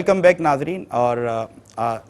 Welcome back ناظرین. اور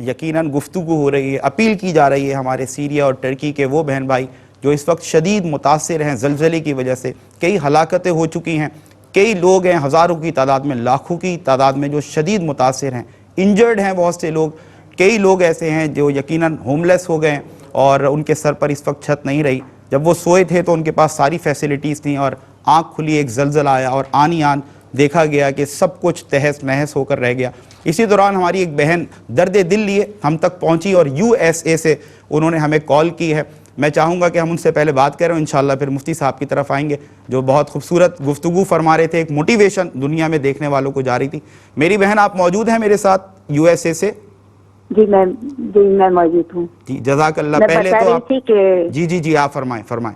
یقیناً گفتگو ہو رہی ہے, اپیل کی جا رہی ہے ہمارے سیریا اور ٹرکی کے وہ بہن بھائی جو اس وقت شدید متاثر ہیں زلزلے کی وجہ سے. کئی ہلاکتیں ہو چکی ہیں, کئی لوگ ہیں ہزاروں کی تعداد میں, لاکھوں کی تعداد میں جو شدید متاثر ہیں, انجرڈ ہیں بہت سے لوگ. کئی لوگ ایسے ہیں جو یقیناً ہوم لیس ہو گئے اور ان کے سر پر اس وقت چھت نہیں رہی. جب وہ سوئے تھے تو ان کے پاس ساری فیسلٹیز تھیں اور آنکھ کھلی, ایک زلزلہ آیا اور آنی آن دیکھا گیا کہ سب کچھ تہس نہس ہو کر رہ گیا. اسی دوران ہماری ایک بہن درد دل لیے ہم تک پہنچی اور USA سے انہوں نے ہمیں کال کی ہے. میں چاہوں گا کہ ہم ان سے پہلے بات کریں, انشاءاللہ پھر مفتی صاحب کی طرف آئیں گے جو بہت خوبصورت گفتگو فرما رہے تھے, ایک موٹیویشن دنیا میں دیکھنے والوں کو جا رہی تھی. میری بہن آپ موجود ہیں میرے ساتھ USA سے؟ جی میں موجود ہوں. جی جزاک اللہ. پہلے تو آپ جی آپ فرمائیں.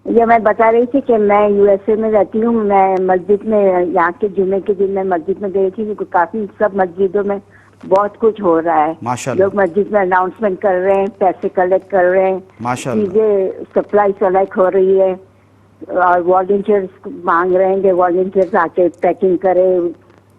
یہ میں بتا رہی تھی کہ میں USA میں رہتی ہوں. میں مسجد میں یہاں کے جمعے کے دن میں مسجد میں گئی تھی. کافی سب مسجدوں میں بہت کچھ ہو رہا ہے. لوگ مسجد میں اناؤنسمنٹ کر رہے ہیں, پیسے کلیکٹ کر رہے ہیں, چیزیں سپلائی ہو رہی ہے اور والنٹیئرس مانگ رہے ہیں کہ والنٹیئرس آ کے پیکنگ کرے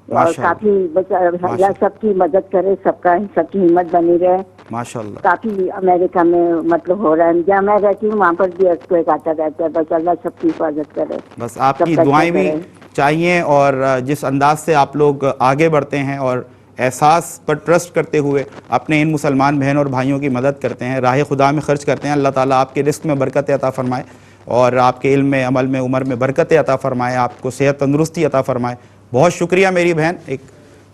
اور کافی اللہ سب کی مدد کرے, سب کی ہمت بنی رہے. ماشاءاللہ کافی امریکہ میں مطلب ہو رہا ہے. جہاں میں رہتی ہوں وہاں پر بھی ارتھکویک آتا رہتا ہے. بس اللہ سب کی حفاظت کرے. بس آپ کی دعائیں بھی چاہیے, اور جس انداز سے آپ لوگ آگے بڑھتے ہیں اور احساس پر ٹرسٹ کرتے ہوئے اپنے ان مسلمان بہن اور بھائیوں کی مدد کرتے ہیں, راہ خدا میں خرچ کرتے ہیں, اللہ تعالیٰ آپ کے رزق میں برکت عطا فرمائے اور آپ کے علم میں, عمل میں, عمر میں برکت عطا فرمائے, آپ کو صحت تندرستی عطا فرمائے. بہت شکریہ میری بہن, ایک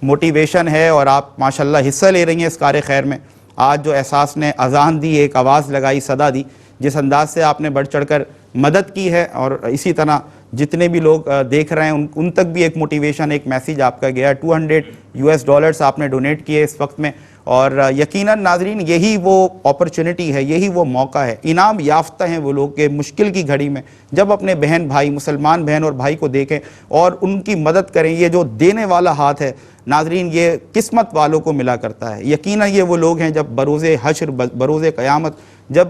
موٹیویشن ہے اور آپ ماشاءاللہ حصہ لے رہی ہیں اس کار خیر میں. آج جو احساس نے اذان دی, ایک آواز لگائی, صدا دی, جس انداز سے آپ نے بڑھ چڑھ کر مدد کی ہے, اور اسی طرح جتنے بھی لوگ دیکھ رہے ہیں ان تک بھی ایک موٹیویشن, ایک میسیج آپ کا گیا. $200 آپ نے ڈونیٹ کیے اس وقت میں, اور یقیناً ناظرین یہی وہ اپرچونٹی ہے, یہی وہ موقع ہے. انعام یافتہ ہیں وہ لوگ کہ مشکل کی گھڑی میں جب اپنے بہن بھائی, مسلمان بہن اور بھائی کو دیکھیں اور ان کی مدد کریں. یہ جو دینے والا ہاتھ ہے ناظرین, یہ قسمت والوں کو ملا کرتا ہے. یقیناً یہ وہ لوگ ہیں جب بروز حشر, بروز قیامت, جب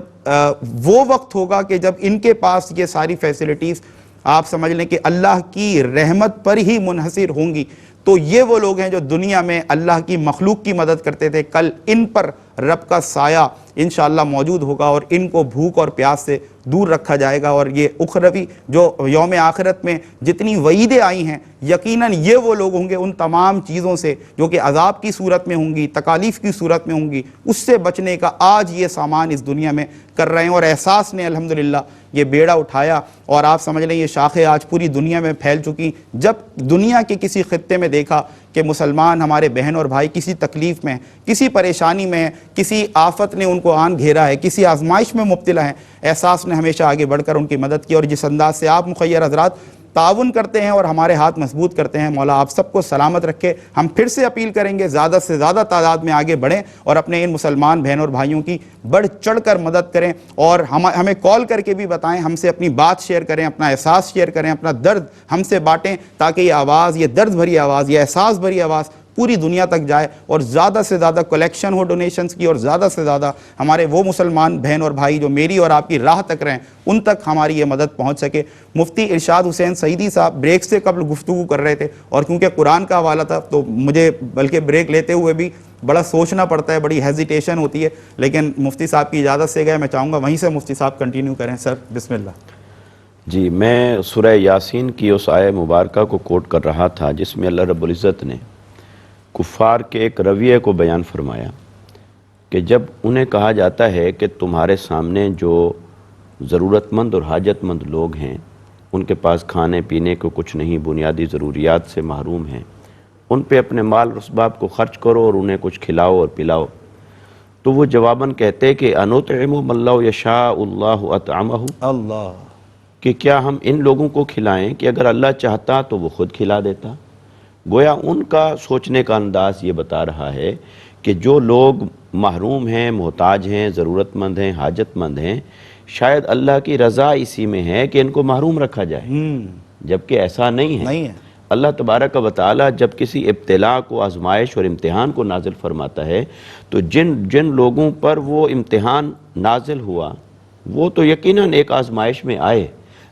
وہ وقت ہوگا کہ جب ان کے پاس یہ ساری فیسلٹیز آپ سمجھ لیں کہ اللہ کی رحمت پر ہی منحصر ہوں گی, تو یہ وہ لوگ ہیں جو دنیا میں اللہ کی مخلوق کی مدد کرتے تھے. کل ان پر رب کا سایہ انشاءاللہ موجود ہوگا اور ان کو بھوک اور پیاس سے دور رکھا جائے گا. اور یہ اخروی جو یوم آخرت میں جتنی وعیدیں آئی ہیں, یقیناً یہ وہ لوگ ہوں گے ان تمام چیزوں سے جو کہ عذاب کی صورت میں ہوں گی, تکالیف کی صورت میں ہوں گی, اس سے بچنے کا آج یہ سامان اس دنیا میں کر رہے ہیں. اور احساس نے الحمدللہ یہ بیڑا اٹھایا, اور آپ سمجھ لیں یہ شاخیں آج پوری دنیا میں پھیل چکی. جب دنیا کے کسی خطے میں دیکھا کہ مسلمان ہمارے بہن اور بھائی کسی تکلیف میں, کسی پریشانی میں, کسی آفت نے ان کو آن گھیرا ہے, کسی آزمائش میں مبتلا ہیں, احساس نے ہمیشہ آگے بڑھ کر ان کی مدد کی. اور جس انداز سے آپ مخیر حضرات تعاون کرتے ہیں اور ہمارے ہاتھ مضبوط کرتے ہیں, مولا آپ سب کو سلامت رکھے. ہم پھر سے اپیل کریں گے زیادہ سے زیادہ تعداد میں آگے بڑھیں اور اپنے ان مسلمان بہن اور بھائیوں کی بڑھ چڑھ کر مدد کریں, اور ہمیں کال کر کے بھی بتائیں, ہم سے اپنی بات شیئر کریں, اپنا احساس شیئر کریں, اپنا درد ہم سے بانٹیں, تاکہ یہ آواز, یہ درد بھری آواز, یہ احساس بھری آواز پوری دنیا تک جائے اور زیادہ سے زیادہ کلیکشن ہو ڈونیشنز کی, اور زیادہ سے زیادہ ہمارے وہ مسلمان بہن اور بھائی جو میری اور آپ کی راہ تک رہیں ان تک ہماری یہ مدد پہنچ سکے. مفتی ارشاد حسین سعیدی صاحب بریک سے قبل گفتگو کر رہے تھے, اور کیونکہ قرآن کا حوالہ تھا تو مجھے بلکہ بریک لیتے ہوئے بھی بڑا سوچنا پڑتا ہے, بڑی ہیزیٹیشن ہوتی ہے, لیکن مفتی صاحب کی اجازت سے گئے. میں چاہوں گا وہیں سے مفتی صاحب کنٹینیو کریں. سر بسم اللہ. جی, میں سورہ یاسین کی اس آیہ مبارکہ کو کوٹ کر رہا تھا جس میں اللہ رب العزت نے کفار کے ایک رویے کو بیان فرمایا کہ جب انہیں کہا جاتا ہے کہ تمہارے سامنے جو ضرورت مند اور حاجت مند لوگ ہیں, ان کے پاس کھانے پینے کو کچھ نہیں, بنیادی ضروریات سے محروم ہیں, ان پہ اپنے مال و اسباب کو خرچ کرو اور انہیں کچھ کھلاؤ اور پلاؤ, تو وہ جواباً کہتے کہ انطعم من لو یشاء اللہ اطعمہ, اللہ, کہ کیا ہم ان لوگوں کو کھلائیں کہ اگر اللہ چاہتا تو وہ خود کھلا دیتا. گویا ان کا سوچنے کا انداز یہ بتا رہا ہے کہ جو لوگ محروم ہیں, محتاج ہیں, ضرورت مند ہیں, حاجت مند ہیں, شاید اللہ کی رضا اسی میں ہے کہ ان کو محروم رکھا جائے, جبکہ ایسا نہیں ہے. اللہ تبارک و تعالی جب کسی ابتلاء کو, آزمائش اور امتحان کو نازل فرماتا ہے تو جن لوگوں پر وہ امتحان نازل ہوا وہ تو یقیناً ایک آزمائش میں آئے,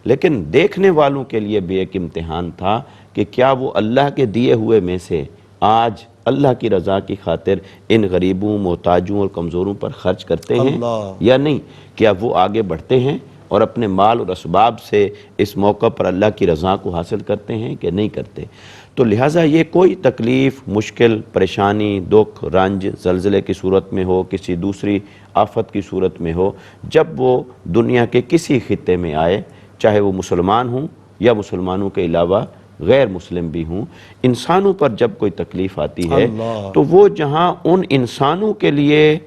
لیکن دیکھنے والوں کے لیے بھی ایک امتحان تھا کہ کیا وہ اللہ کے دیے ہوئے میں سے آج اللہ کی رضا کی خاطر ان غریبوں، محتاجوں اور کمزوروں پر خرچ کرتے ہیں یا نہیں؟ کیا وہ آگے بڑھتے ہیں اور اپنے مال اور اسباب سے اس موقع پر اللہ کی رضا کو حاصل کرتے ہیں کہ نہیں کرتے؟ تو لہٰذا یہ کوئی تکلیف، مشکل، پریشانی، دکھ، رنج، زلزلے کی صورت میں ہو، کسی دوسری آفت کی صورت میں ہو، جب وہ دنیا کے کسی خطے میں آئے، چاہے وہ مسلمان ہوں یا مسلمانوں کے علاوہ غیر مسلم بھی ہوں، انسانوں پر جب کوئی تکلیف آتی ہے تو وہ جہاں ان انسانوں کے لیے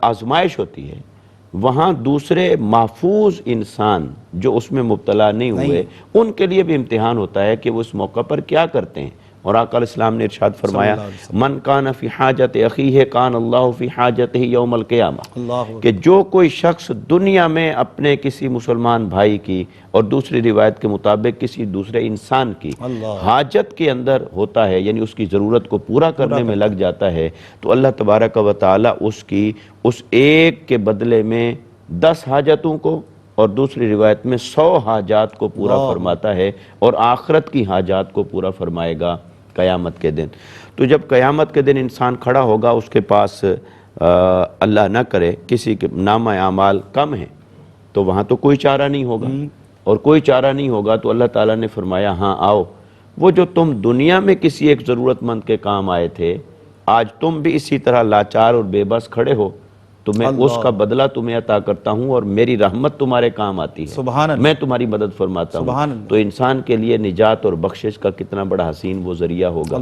آزمائش ہوتی ہے، وہاں دوسرے محفوظ انسان جو اس میں مبتلا نہیں ہوئے ان کے لیے بھی امتحان ہوتا ہے کہ وہ اس موقع پر کیا کرتے ہیں۔ اور آقا علیہ السلام نے ارشاد فرمایا من کان فی حاجت اخیہ کان اللہ فی حاجتہ یوم القیامہ، کہ جو کوئی شخص دنیا میں اپنے کسی مسلمان بھائی کی اور دوسری روایت کے مطابق کسی دوسرے انسان کی حاجت کے اندر ہوتا ہے، یعنی اس کی ضرورت کو پورا کرنے میں لگ جاتا ہے، تو اللہ تبارک و تعالی اس ایک کے بدلے میں 10 حاجتوں کو اور دوسری روایت میں 100 حاجات کو پورا فرماتا ہے، اور آخرت کی حاجات کو پورا فرمائے گا قیامت کے دن۔ تو جب قیامت کے دن انسان کھڑا ہوگا، اس کے پاس اللہ نہ کرے کسی کے نامہ اعمال کم ہیں، تو وہاں تو کوئی چارہ نہیں ہوگا، اور کوئی چارہ نہیں ہوگا تو اللہ تعالیٰ نے فرمایا ہاں آؤ، وہ جو تم دنیا میں کسی ایک ضرورت مند کے کام آئے تھے، آج تم بھی اسی طرح لاچار اور بے بس کھڑے ہو، تو میں اس کا بدلہ تمہیں عطا کرتا ہوں، اور میری رحمت تمہارے کام آتی ہے، میں تمہاری مدد فرماتا ہوں۔ تو انسان کے لیے نجات اور بخشش کا کتنا بڑا حسین وہ ذریعہ ہوگا۔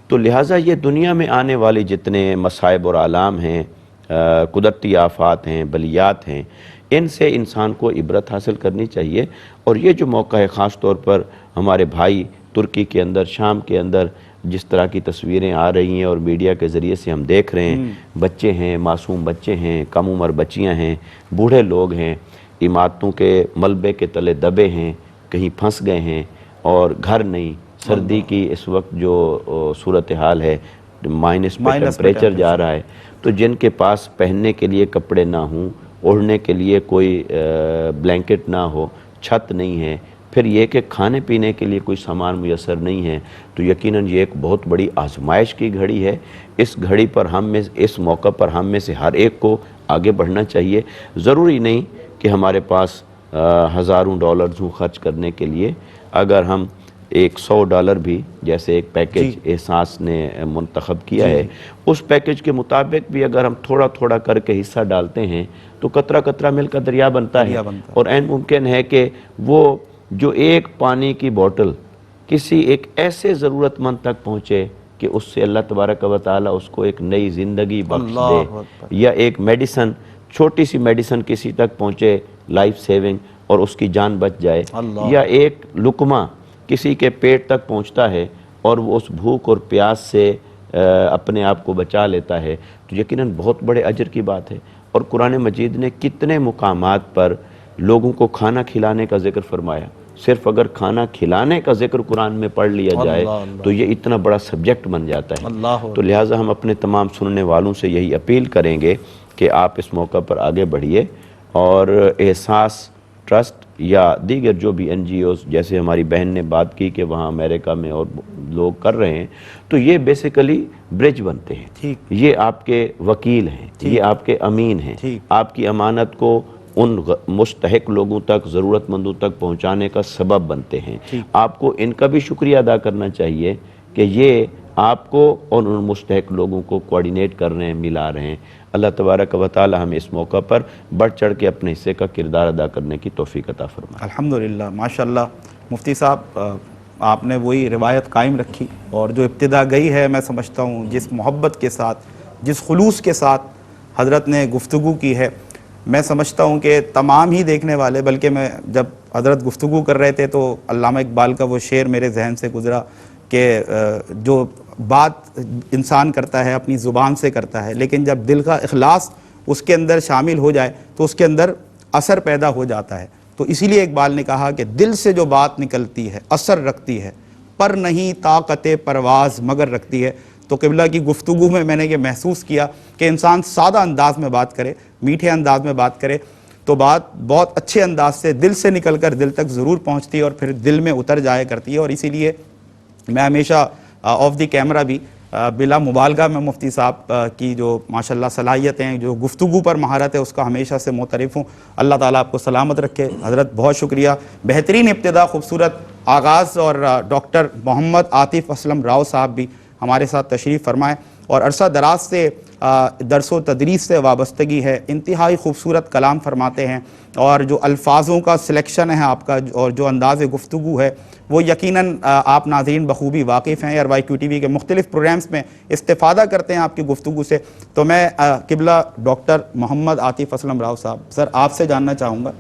تو لہٰذا یہ دنیا میں آنے والی جتنے مصائب اور آلام ہیں، قدرتی آفات ہیں، بلیات ہیں، ان سے انسان کو عبرت حاصل کرنی چاہیے۔ اور یہ جو موقع ہے، خاص طور پر ہمارے بھائی ترکی کے اندر، شام کے اندر جس طرح کی تصویریں آ رہی ہیں اور میڈیا کے ذریعے سے ہم دیکھ رہے ہیں، بچے ہیں، معصوم بچے ہیں، کم عمر بچیاں ہیں، بوڑھے لوگ ہیں، عمارتوں کے ملبے کے تلے دبے ہیں، کہیں پھنس گئے ہیں اور گھر نہیں، سردی کی اس وقت جو صورتحال ہے، مائنس پہ ٹمپریچر جا رہا ہے، تو جن کے پاس پہننے کے لیے کپڑے نہ ہوں، اوڑھنے کے لیے کوئی بلینکٹ نہ ہو، چھت نہیں ہے، پھر یہ کہ کھانے پینے کے لیے کوئی سامان میسر نہیں ہے، تو یقیناً یہ ایک بہت بڑی آزمائش کی گھڑی ہے۔ اس گھڑی پر اس موقع پر ہم میں سے ہر ایک کو آگے بڑھنا چاہیے۔ ضروری نہیں کہ ہمارے پاس ہزاروں ڈالرز ہوں خرچ کرنے کے لیے، اگر ہم $100 بھی، جیسے ایک پیکج احساس نے منتخب کیا ہے، اس پیکج کے مطابق بھی اگر ہم تھوڑا تھوڑا کر کے حصہ ڈالتے ہیں تو قطرہ قطرہ مل کا دریا بنتا ہے، اور عین ممکن ہے کہ وہ جو ایک پانی کی بوٹل کسی ایک ایسے ضرورت مند تک پہنچے کہ اس سے اللہ تبارک و تعالیٰ اس کو ایک نئی زندگی بخش دے، یا ایک میڈیسن، چھوٹی سی میڈیسن کسی تک پہنچے لائف سیونگ اور اس کی جان بچ جائے، یا ایک لقمہ کسی کے پیٹ تک پہنچتا ہے اور وہ اس بھوک اور پیاس سے اپنے آپ کو بچا لیتا ہے، تو یقیناً بہت بڑے اجر کی بات ہے۔ اور قرآن مجید نے کتنے مقامات پر لوگوں کو کھانا کھلانے کا ذکر فرمایا۔ صرف اگر کھانا کھلانے کا ذکر قرآن میں پڑھ لیا جائے تو یہ اتنا بڑا سبجیکٹ بن جاتا ہے۔ تو لہٰذا ہم اپنے تمام سننے والوں سے یہی اپیل کریں گے کہ آپ اس موقع پر آگے بڑھیے، اور احساس ٹرسٹ یا دیگر جو بھی NGOs، جیسے ہماری بہن نے بات کی کہ وہاں امریکہ میں اور لوگ کر رہے ہیں، تو یہ بیسیکلی برج بنتے ہیں، یہ آپ کے وکیل ہیں، یہ آپ کے امین ہیں، آپ کی امانت کو ان مستحق لوگوں تک، ضرورت مندوں تک پہنچانے کا سبب بنتے ہیں۔ آپ کو ان کا بھی شکریہ ادا کرنا چاہیے کہ یہ آپ کو اور ان مستحق لوگوں کو کوارڈینیٹ کر رہے ہیں، ملا رہے ہیں۔ اللہ تبارک و تعالی ہمیں اس موقع پر بڑھ چڑھ کے اپنے حصے کا کردار ادا کرنے کی توفیق عطا فرمائے۔ الحمدللہ، ماشاءاللہ مفتی صاحب، آپ نے وہی روایت قائم رکھی، اور جو ابتدا گئی ہے، میں سمجھتا ہوں جس محبت کے ساتھ، جس خلوص کے ساتھ حضرت نے گفتگو کی ہے، میں سمجھتا ہوں کہ تمام ہی دیکھنے والے، بلکہ میں جب حضرت گفتگو کر رہے تھے تو علامہ اقبال کا وہ شعر میرے ذہن سے گزرا کہ جو بات انسان کرتا ہے اپنی زبان سے کرتا ہے، لیکن جب دل کا اخلاص اس کے اندر شامل ہو جائے تو اس کے اندر اثر پیدا ہو جاتا ہے۔ تو اسی لیے اقبال نے کہا کہ دل سے جو بات نکلتی ہے اثر رکھتی ہے، پر نہیں طاقت پرواز مگر رکھتی ہے۔ تو قبلہ کی گفتگو میں نے یہ محسوس کیا کہ انسان سادہ انداز میں بات کرے، میٹھے انداز میں بات کرے تو بات بہت اچھے انداز سے دل سے نکل کر دل تک ضرور پہنچتی ہے اور پھر دل میں اتر جایا کرتی ہے۔ اور اسی لیے میں ہمیشہ آف دی کیمرہ بھی بلا مبالغہ میں مفتی صاحب کی جو ماشاءاللہ صلاحیتیں ہیں، جو گفتگو پر مہارت ہے، اس کا ہمیشہ سے معترف ہوں. اللہ تعالیٰ آپ کو سلامت رکھے. حضرت بہت شکریہ. بہترین ابتدا، خوبصورت آغاز. اور ڈاکٹر محمد عاطف اسلم راؤ صاحب بھی ہمارے ساتھ تشریف فرمائے اور عرصہ دراز سے درس و تدریس سے وابستگی ہے. انتہائی خوبصورت کلام فرماتے ہیں اور جو الفاظوں کا سلیکشن ہے آپ کا اور جو انداز گفتگو ہے وہ یقیناً آپ ناظرین بخوبی واقف ہیں. RYQ TV کے مختلف پروگرامز میں استفادہ کرتے ہیں آپ کی گفتگو سے. تو میں قبلہ ڈاکٹر محمد عاطف اسلم راؤ صاحب، سر آپ سے جاننا چاہوں گا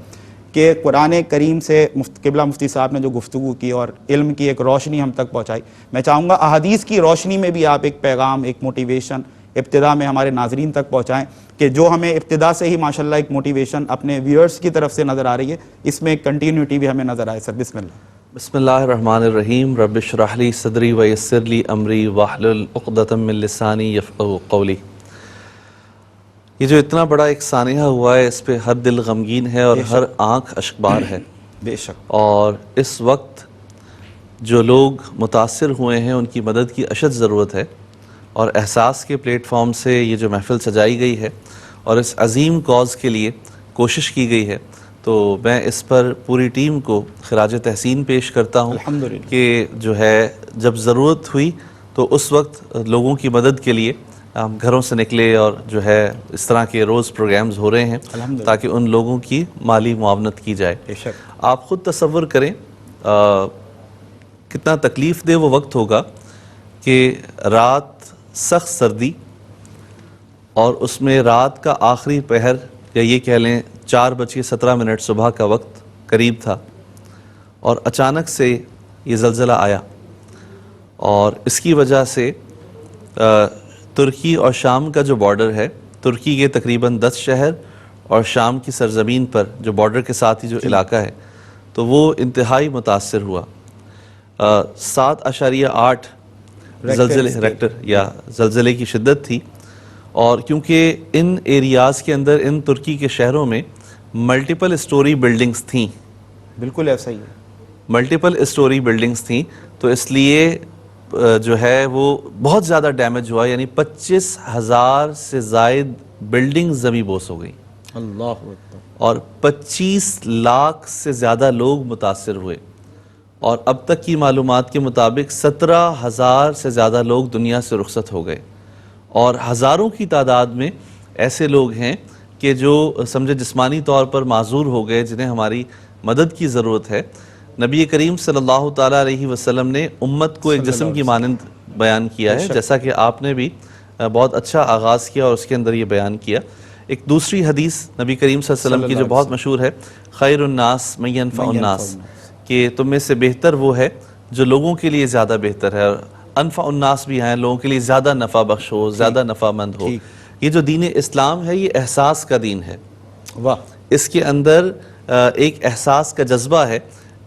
کہ قرآن کریم سے قبلہ مفتی صاحب نے جو گفتگو کی اور علم کی ایک روشنی ہم تک پہنچائی، میں چاہوں گا احادیث کی روشنی میں بھی آپ ایک پیغام، ایک موٹیویشن ابتدا میں ہمارے ناظرین تک پہنچائیں کہ جو ہمیں ابتدا سے ہی ماشاءاللہ ایک موٹیویشن اپنے ویورز کی طرف سے نظر آ رہی ہے، اس میں ایک کنٹینیوٹی بھی ہمیں نظر آئے. سر بسم اللہ. بسم اللہ الرحمن الرحیم. رب اشرح لی صدری ویسر لی امری واحلل عقدۃ من لسانی یفقہوا قولی. یہ جو اتنا بڑا ایک سانحہ ہوا ہے، اس پہ ہر دل غمگین ہے اور ہر آنکھ اشکبار ہے. بے شک. اور اس وقت جو لوگ متاثر ہوئے ہیں ان کی مدد کی اشد ضرورت ہے، اور احساس کے پلیٹ فارم سے یہ جو محفل سجائی گئی ہے اور اس عظیم کاز کے لیے کوشش کی گئی ہے، تو میں اس پر پوری ٹیم کو خراج تحسین پیش کرتا ہوں الحمدللہ کہ جو ہے جب ضرورت ہوئی تو اس وقت لوگوں کی مدد کے لیے ہم گھروں سے نکلے اور جو ہے اس طرح کے روز پروگرامز ہو رہے ہیں تاکہ ان لوگوں کی مالی معاونت کی جائے. بے شک. آپ خود تصور کریں کتنا تکلیف دہ وہ وقت ہوگا کہ رات سخت سردی اور اس میں رات کا آخری پہر، یا یہ کہہ لیں 4:17 صبح کا وقت قریب تھا، اور اچانک سے یہ زلزلہ آیا، اور اس کی وجہ سے ترکی اور شام کا جو بارڈر ہے، ترکی کے تقریباً 10 شہر اور شام کی سرزمین پر جو بارڈر کے ساتھ ہی جو علاقہ ہے، تو وہ انتہائی متاثر ہوا. 7.8 ریکٹر یا زلزلے کی شدت تھی. اور کیونکہ ان ایریاز کے اندر، ان ترکی کے شہروں میں ملٹیپل اسٹوری بلڈنگز تھیں، بالکل ایسا ہی ہے، ملٹیپل اسٹوری بلڈنگز تھیں، تو اس لیے جو ہے وہ بہت زیادہ ڈیمیج ہوا. یعنی 25,000 سے زائد بلڈنگ زمیں بوس ہو گئی، اللہ اکبر، اور 25 لاکھ سے زیادہ لوگ متاثر ہوئے. اور اب تک کی معلومات کے مطابق 17,000 سے زیادہ لوگ دنیا سے رخصت ہو گئے، اور ہزاروں کی تعداد میں ایسے لوگ ہیں کہ جو سمجھے جسمانی طور پر معذور ہو گئے، جنہیں ہماری مدد کی ضرورت ہے. نبی کریم صلی اللہ تعالیٰ علیہ وسلم نے امت کو ایک جسم کی مانند بیان کیا ہے، جیسا کہ آپ نے بھی بہت اچھا آغاز کیا اور اس کے اندر یہ بیان کیا. ایک دوسری حدیث نبی کریم صلی اللہ علیہ وسلم کی جو بہت مشہور ہے، خیر الناس من ینفع الناس، کہ تم میں سے بہتر وہ ہے جو لوگوں کے لیے زیادہ بہتر ہے. اور انفع الناس بھی ہیں، لوگوں کے لیے زیادہ نفع بخش ہو، زیادہ نفع مند ہو. یہ جو دین اسلام ہے یہ احساس کا دین ہے. واہ. اس کے اندر ایک احساس کا جذبہ ہے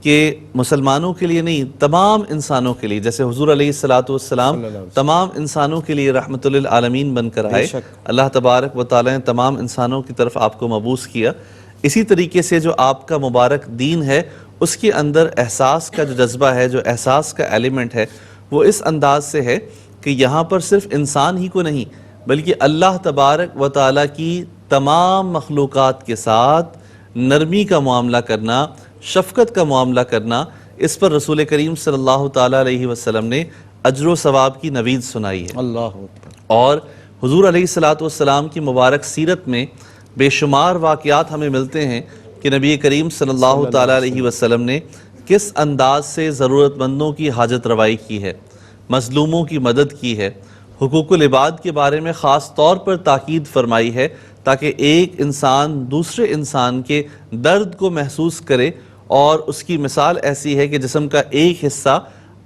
کہ مسلمانوں کے لیے نہیں، تمام انسانوں کے لیے، جیسے حضور علیہ الصلوۃ والسلام تمام انسانوں کے لیے رحمت للعالمین بن کر آئے، اللہ تبارک و تعالیٰ نے تمام انسانوں کی طرف آپ کو مبعوث کیا. اسی طریقے سے جو آپ کا مبارک دین ہے، اس کے اندر احساس کا جو جذبہ ہے، جو احساس کا ایلیمنٹ ہے، وہ اس انداز سے ہے کہ یہاں پر صرف انسان ہی کو نہیں بلکہ اللہ تبارک و تعالیٰ کی تمام مخلوقات کے ساتھ نرمی کا معاملہ کرنا، شفقت کا معاملہ کرنا، اس پر رسول کریم صلی اللہ تعالیٰ علیہ وسلم نے اجر و ثواب کی نوید سنائی ہے. اللہ اکبر. اور حضور علیہ الصلوۃ والسلام کی مبارک سیرت میں بے شمار واقعات ہمیں ملتے ہیں کہ نبی کریم صلی اللہ تعالیٰ علیہ وسلم نے کس انداز سے ضرورت مندوں کی حاجت روائی کی ہے، مظلوموں کی مدد کی ہے، حقوق العباد کے بارے میں خاص طور پر تاکید فرمائی ہے تاکہ ایک انسان دوسرے انسان کے درد کو محسوس کرے. اور اس کی مثال ایسی ہے کہ جسم کا ایک حصہ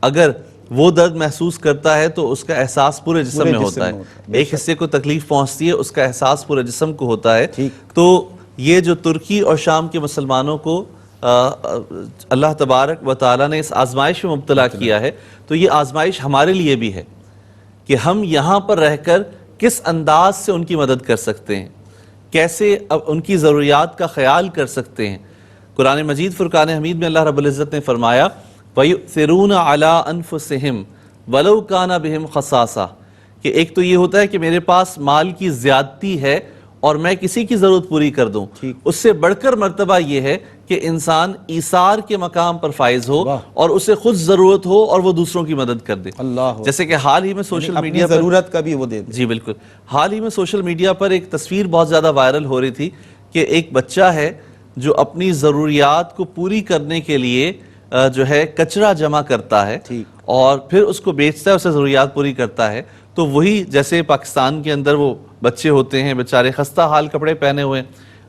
اگر وہ درد محسوس کرتا ہے تو اس کا احساس پورے جسم میں ہوتا ہے. ایک حصے کو تکلیف پہنچتی ہے، اس کا احساس پورے جسم کو ہوتا ہے. تو یہ جو ترکی اور شام کے مسلمانوں کو اللہ تبارک و تعالیٰ نے اس آزمائش میں مبتلا کیا ہے، تو یہ آزمائش ہمارے لیے بھی ہے کہ ہم یہاں پر رہ کر کس انداز سے ان کی مدد کر سکتے ہیں، کیسے ان کی ضروریات کا خیال کر سکتے ہیں. قرآن مجید فرقان حمید میں اللہ رب العزت نے فرمایا وَيُؤْثِرُونَ عَلَىٰ أَنفُسِهِمْ ولو کان بہم خصاصہ، کہ ایک تو یہ ہوتا ہے کہ میرے پاس مال کی زیادتی ہے اور میں کسی کی ضرورت پوری کر دوں، اس سے بڑھ کر مرتبہ یہ ہے کہ انسان ایثار کے مقام پر فائز ہو اور اسے خود ضرورت ہو اور وہ دوسروں کی مدد کر دے. جیسے کہ حال ہی میں سوشل میڈیا پر ضرورت کا بھی وہ دے دے. جی بالکل، حال ہی میں سوشل میڈیا پر ایک تصویر بہت زیادہ وائرل ہو رہی تھی کہ ایک بچہ ہے جو اپنی ضروریات کو پوری کرنے کے لیے جو ہے کچرا جمع کرتا ہے اور پھر اس کو بیچتا ہے، اسے ضروریات پوری کرتا ہے. تو وہی جیسے پاکستان کے اندر وہ بچے ہوتے ہیں بیچارے خستہ حال کپڑے پہنے ہوئے،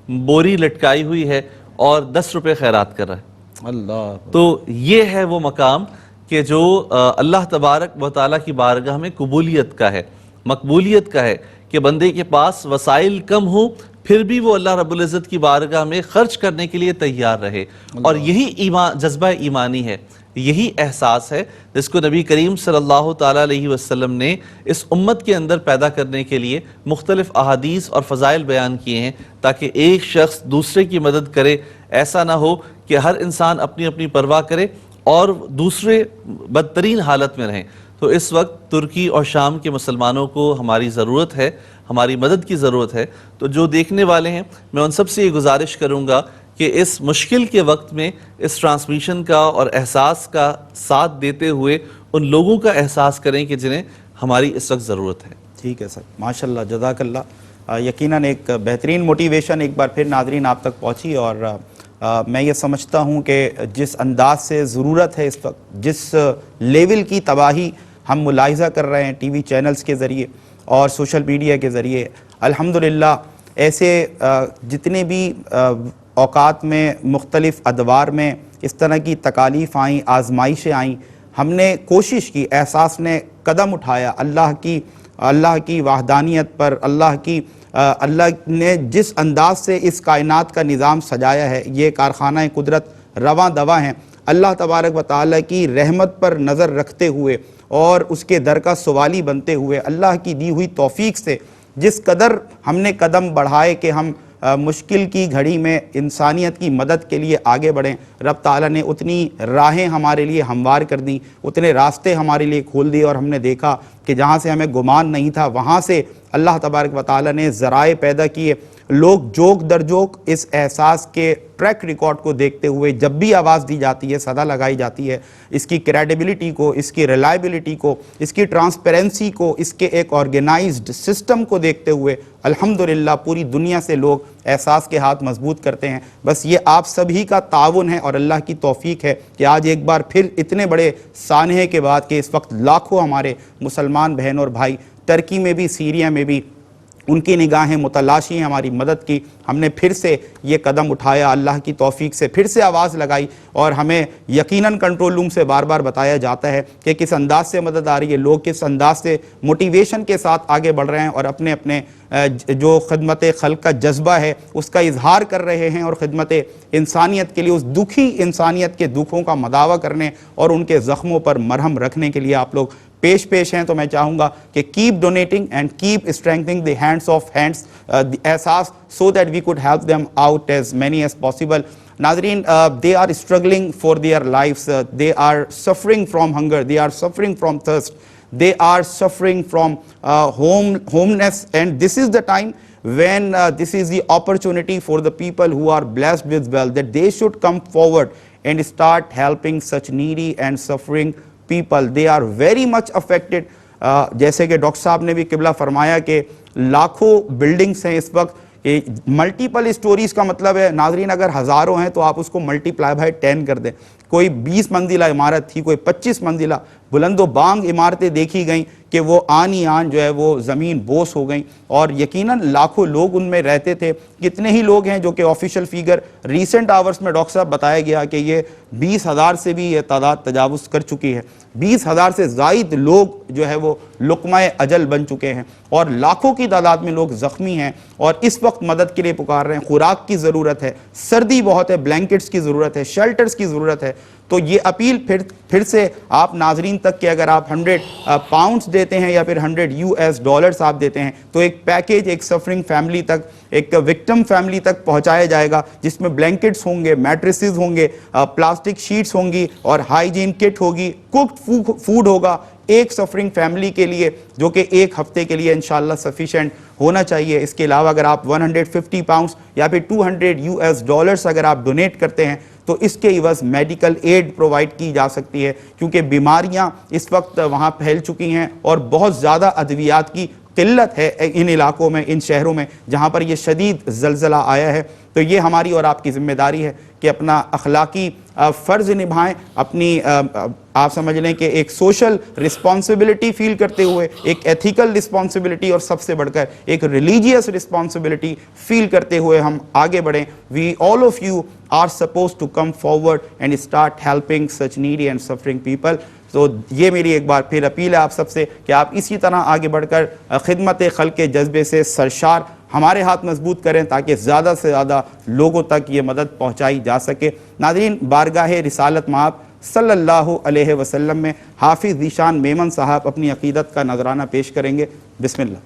بوری لٹکائی ہوئی ہے اور 10 روپے خیرات کر رہا ہے. اللہ، تو یہ ہے وہ مقام کہ جو اللہ تبارک و تعالیٰ کی بارگاہ میں قبولیت کا ہے، مقبولیت کا ہے، کہ بندے کے پاس وسائل کم ہوں پھر بھی وہ اللہ رب العزت کی بارگاہ میں خرچ کرنے کے لیے تیار رہے. اور یہی جذبہ ایمانی ہے، یہی احساس ہے جس کو نبی کریم صلی اللہ تعالیٰ علیہ وسلم نے اس امت کے اندر پیدا کرنے کے لیے مختلف احادیث اور فضائل بیان کیے ہیں، تاکہ ایک شخص دوسرے کی مدد کرے. ایسا نہ ہو کہ ہر انسان اپنی اپنی پرواہ کرے اور دوسرے بدترین حالت میں رہیں. تو اس وقت ترکی اور شام کے مسلمانوں کو ہماری ضرورت ہے، ہماری مدد کی ضرورت ہے. تو جو دیکھنے والے ہیں میں ان سب سے یہ گزارش کروں گا کہ اس مشکل کے وقت میں اس ٹرانسمیشن کا اور احساس کا ساتھ دیتے ہوئے ان لوگوں کا احساس کریں کہ جنہیں ہماری اس وقت ضرورت ہے. ٹھیک ہے سر، ماشاءاللہ، جزاک اللہ. یقیناً ایک بہترین موٹیویشن ایک بار پھر ناظرین آپ تک پہنچی، اور میں یہ سمجھتا ہوں کہ جس انداز سے ضرورت ہے اس وقت، جس لیول کی تباہی ہم ملاحظہ کر رہے ہیں ٹی وی چینلز کے ذریعے اور سوشل میڈیا کے ذریعے، الحمدللہ ایسے جتنے بھی اوقات میں مختلف ادوار میں اس طرح کی تکالیف آئیں، آزمائشیں آئیں، ہم نے کوشش کی، احساس نے قدم اٹھایا اللہ کی وحدانیت پر، اللہ نے جس انداز سے اس کائنات کا نظام سجایا ہے، یہ کارخانہ قدرت رواں دواں ہیں. اللہ تبارک و تعالیٰ کی رحمت پر نظر رکھتے ہوئے اور اس کے در کا سوالی بنتے ہوئے اللہ کی دی ہوئی توفیق سے جس قدر ہم نے قدم بڑھائے کہ ہم مشکل کی گھڑی میں انسانیت کی مدد کے لیے آگے بڑھیں، رب تعالیٰ نے اتنی راہیں ہمارے لیے ہموار کر دیں، اتنے راستے ہمارے لیے کھول دیے، اور ہم نے دیکھا کہ جہاں سے ہمیں گمان نہیں تھا وہاں سے اللہ تبارک و تعالیٰ نے ذرائع پیدا کیے. لوگ جوک در جوک اس احساس کے ٹریک ریکارڈ کو دیکھتے ہوئے جب بھی آواز دی جاتی ہے، صدا لگائی جاتی ہے، اس کی کریڈیبلٹی کو، اس کی ریلائبلٹی کو، اس کی ٹرانسپیرنسی کو، اس کے ایک آرگنائزڈ سسٹم کو دیکھتے ہوئے الحمدللہ پوری دنیا سے لوگ احساس کے ہاتھ مضبوط کرتے ہیں. بس یہ آپ سبھی کا تعاون ہے اور اللہ کی توفیق ہے کہ آج ایک بار پھر اتنے بڑے سانحے کے بعد کہ اس وقت لاکھوں ہمارے مسلمان بہن اور بھائی ترکی میں بھی، سیریا میں بھی، ان کی نگاہیں متلاشی ہیں ہماری مدد کی. ہم نے پھر سے یہ قدم اٹھایا، اللہ کی توفیق سے پھر سے آواز لگائی، اور ہمیں یقیناً کنٹرول روم سے بار بار بتایا جاتا ہے کہ کس انداز سے مدد آ رہی ہے، لوگ کس انداز سے موٹیویشن کے ساتھ آگے بڑھ رہے ہیں اور اپنے اپنے جو خدمت خلق کا جذبہ ہے اس کا اظہار کر رہے ہیں، اور خدمت انسانیت کے لیے، اس دکھی انسانیت کے دکھوں کا مداوع کرنے اور ان کے زخموں پر مرہم رکھنے کے لیے آپ لوگ پیش ہیں. تو میں چاہوں گا کہ keep donating and keep strengthening the hands of hands Ehsaas so that we could help them out as many as possible. ناظرین، they are struggling for their lives, they are suffering from hunger, they are suffering from thirst, they are suffering from homelessness, and this is the time when this is the opportunity for the people who are blessed with wealth that they should come forward and start helping such needy and suffering people. They are very much affected. جیسے کہ doctor صاحب نے بھی قبلہ فرمایا کہ لاکھوں buildings ہیں اس وقت. ملٹیپل اسٹوریز کا مطلب ہے ناظرین اگر ہزاروں ہیں تو آپ اس کو ملٹی پلائی بائی 10 کر دیں. کوئی 20 منزلہ عمارت تھی، کوئی 25 منزلہ، بلند و بانگ عمارتیں دیکھی گئیں کہ وہ آن ہی آن جو ہے وہ زمین بوس ہو گئیں، اور یقیناً لاکھوں لوگ ان میں رہتے تھے. کتنے ہی لوگ ہیں جو کہ آفیشیل فیگر ریسنٹ آورز میں ڈاکٹر صاحب بتایا گیا کہ یہ 20,000 سے بھی یہ تعداد تجاوز کر چکی ہے. 20,000 سے زائد لوگ جو ہے وہ لقمہ اجل بن چکے ہیں، اور لاکھوں کی تعداد میں لوگ زخمی ہیں اور اس وقت مدد کے لیے پکار رہے ہیں. خوراک کی ضرورت ہے، سردی بہت ہے، بلینکٹس کی ضرورت ہے، شیلٹرز کی ضرورت ہے. تو یہ اپیل پھر سے آپ ناظرین تک کہ اگر آپ 100 پاؤنڈز دیتے ہیں یا پھر $100 آپ دیتے ہیں تو ایک پیکیج ایک سفرنگ فیملی تک، ایک وکٹم فیملی تک پہنچایا جائے گا، جس میں بلینکٹس ہوں گے، میٹریسز ہوں گے، پلاسٹک شیٹس ہوں گی، اور ہائیجین کٹ ہوگی، کوکڈ فوڈ ہوگا. ایک سفرنگ فیملی کے لیے، جو کہ ایک ہفتے کے لیے انشاءاللہ سفیشینٹ ہونا چاہیے۔ اس کے علاوہ اگر آپ 150 پاؤنڈز یا پھر $200 اگر آپ ڈونیٹ کرتے ہیں تو اس کے عوض میڈیکل ایڈ پرووائڈ کی جا سکتی ہے، کیونکہ بیماریاں اس وقت وہاں پھیل چکی ہیں اور بہت زیادہ ادویات کی قلت ہے ان علاقوں میں، ان شہروں میں جہاں پر یہ شدید زلزلہ آیا ہے۔ تو یہ ہماری اور آپ کی ذمہ داری ہے کہ اپنا اخلاقی فرض نبھائیں، اپنی آپ سمجھ لیں کہ ایک سوشل رسپانسبلٹی فیل کرتے ہوئے، ایک ایتھیکل رسپانسبلٹی اور سب سے بڑھ کر ایک ریلیجیس رسپانسبلٹی فیل کرتے ہوئے ہم آگے بڑھیں۔ We all of you are supposed to come forward and start helping such needy and suffering people۔ تو یہ میری ایک بار پھر اپیل ہے آپ سب سے کہ آپ اسی طرح آگے بڑھ کر خدمت خلق کے جذبے سے سرشار ہمارے ہاتھ مضبوط کریں تاکہ زیادہ سے زیادہ لوگوں تک یہ مدد پہنچائی جا سکے۔ ناظرین، بارگاہ رسالت مآب صلی اللہ علیہ وسلم میں حافظ ذیشان میمن صاحب اپنی عقیدت کا نذرانہ پیش کریں گے۔ بسم اللہ۔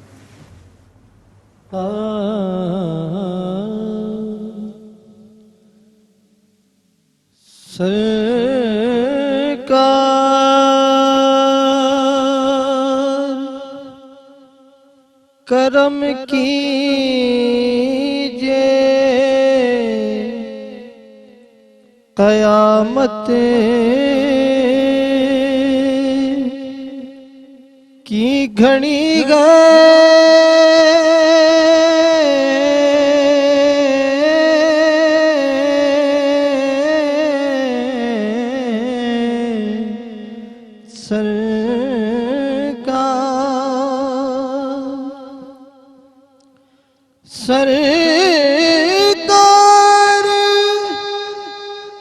کرم کیجئے قیامت کی گھڑی سرکار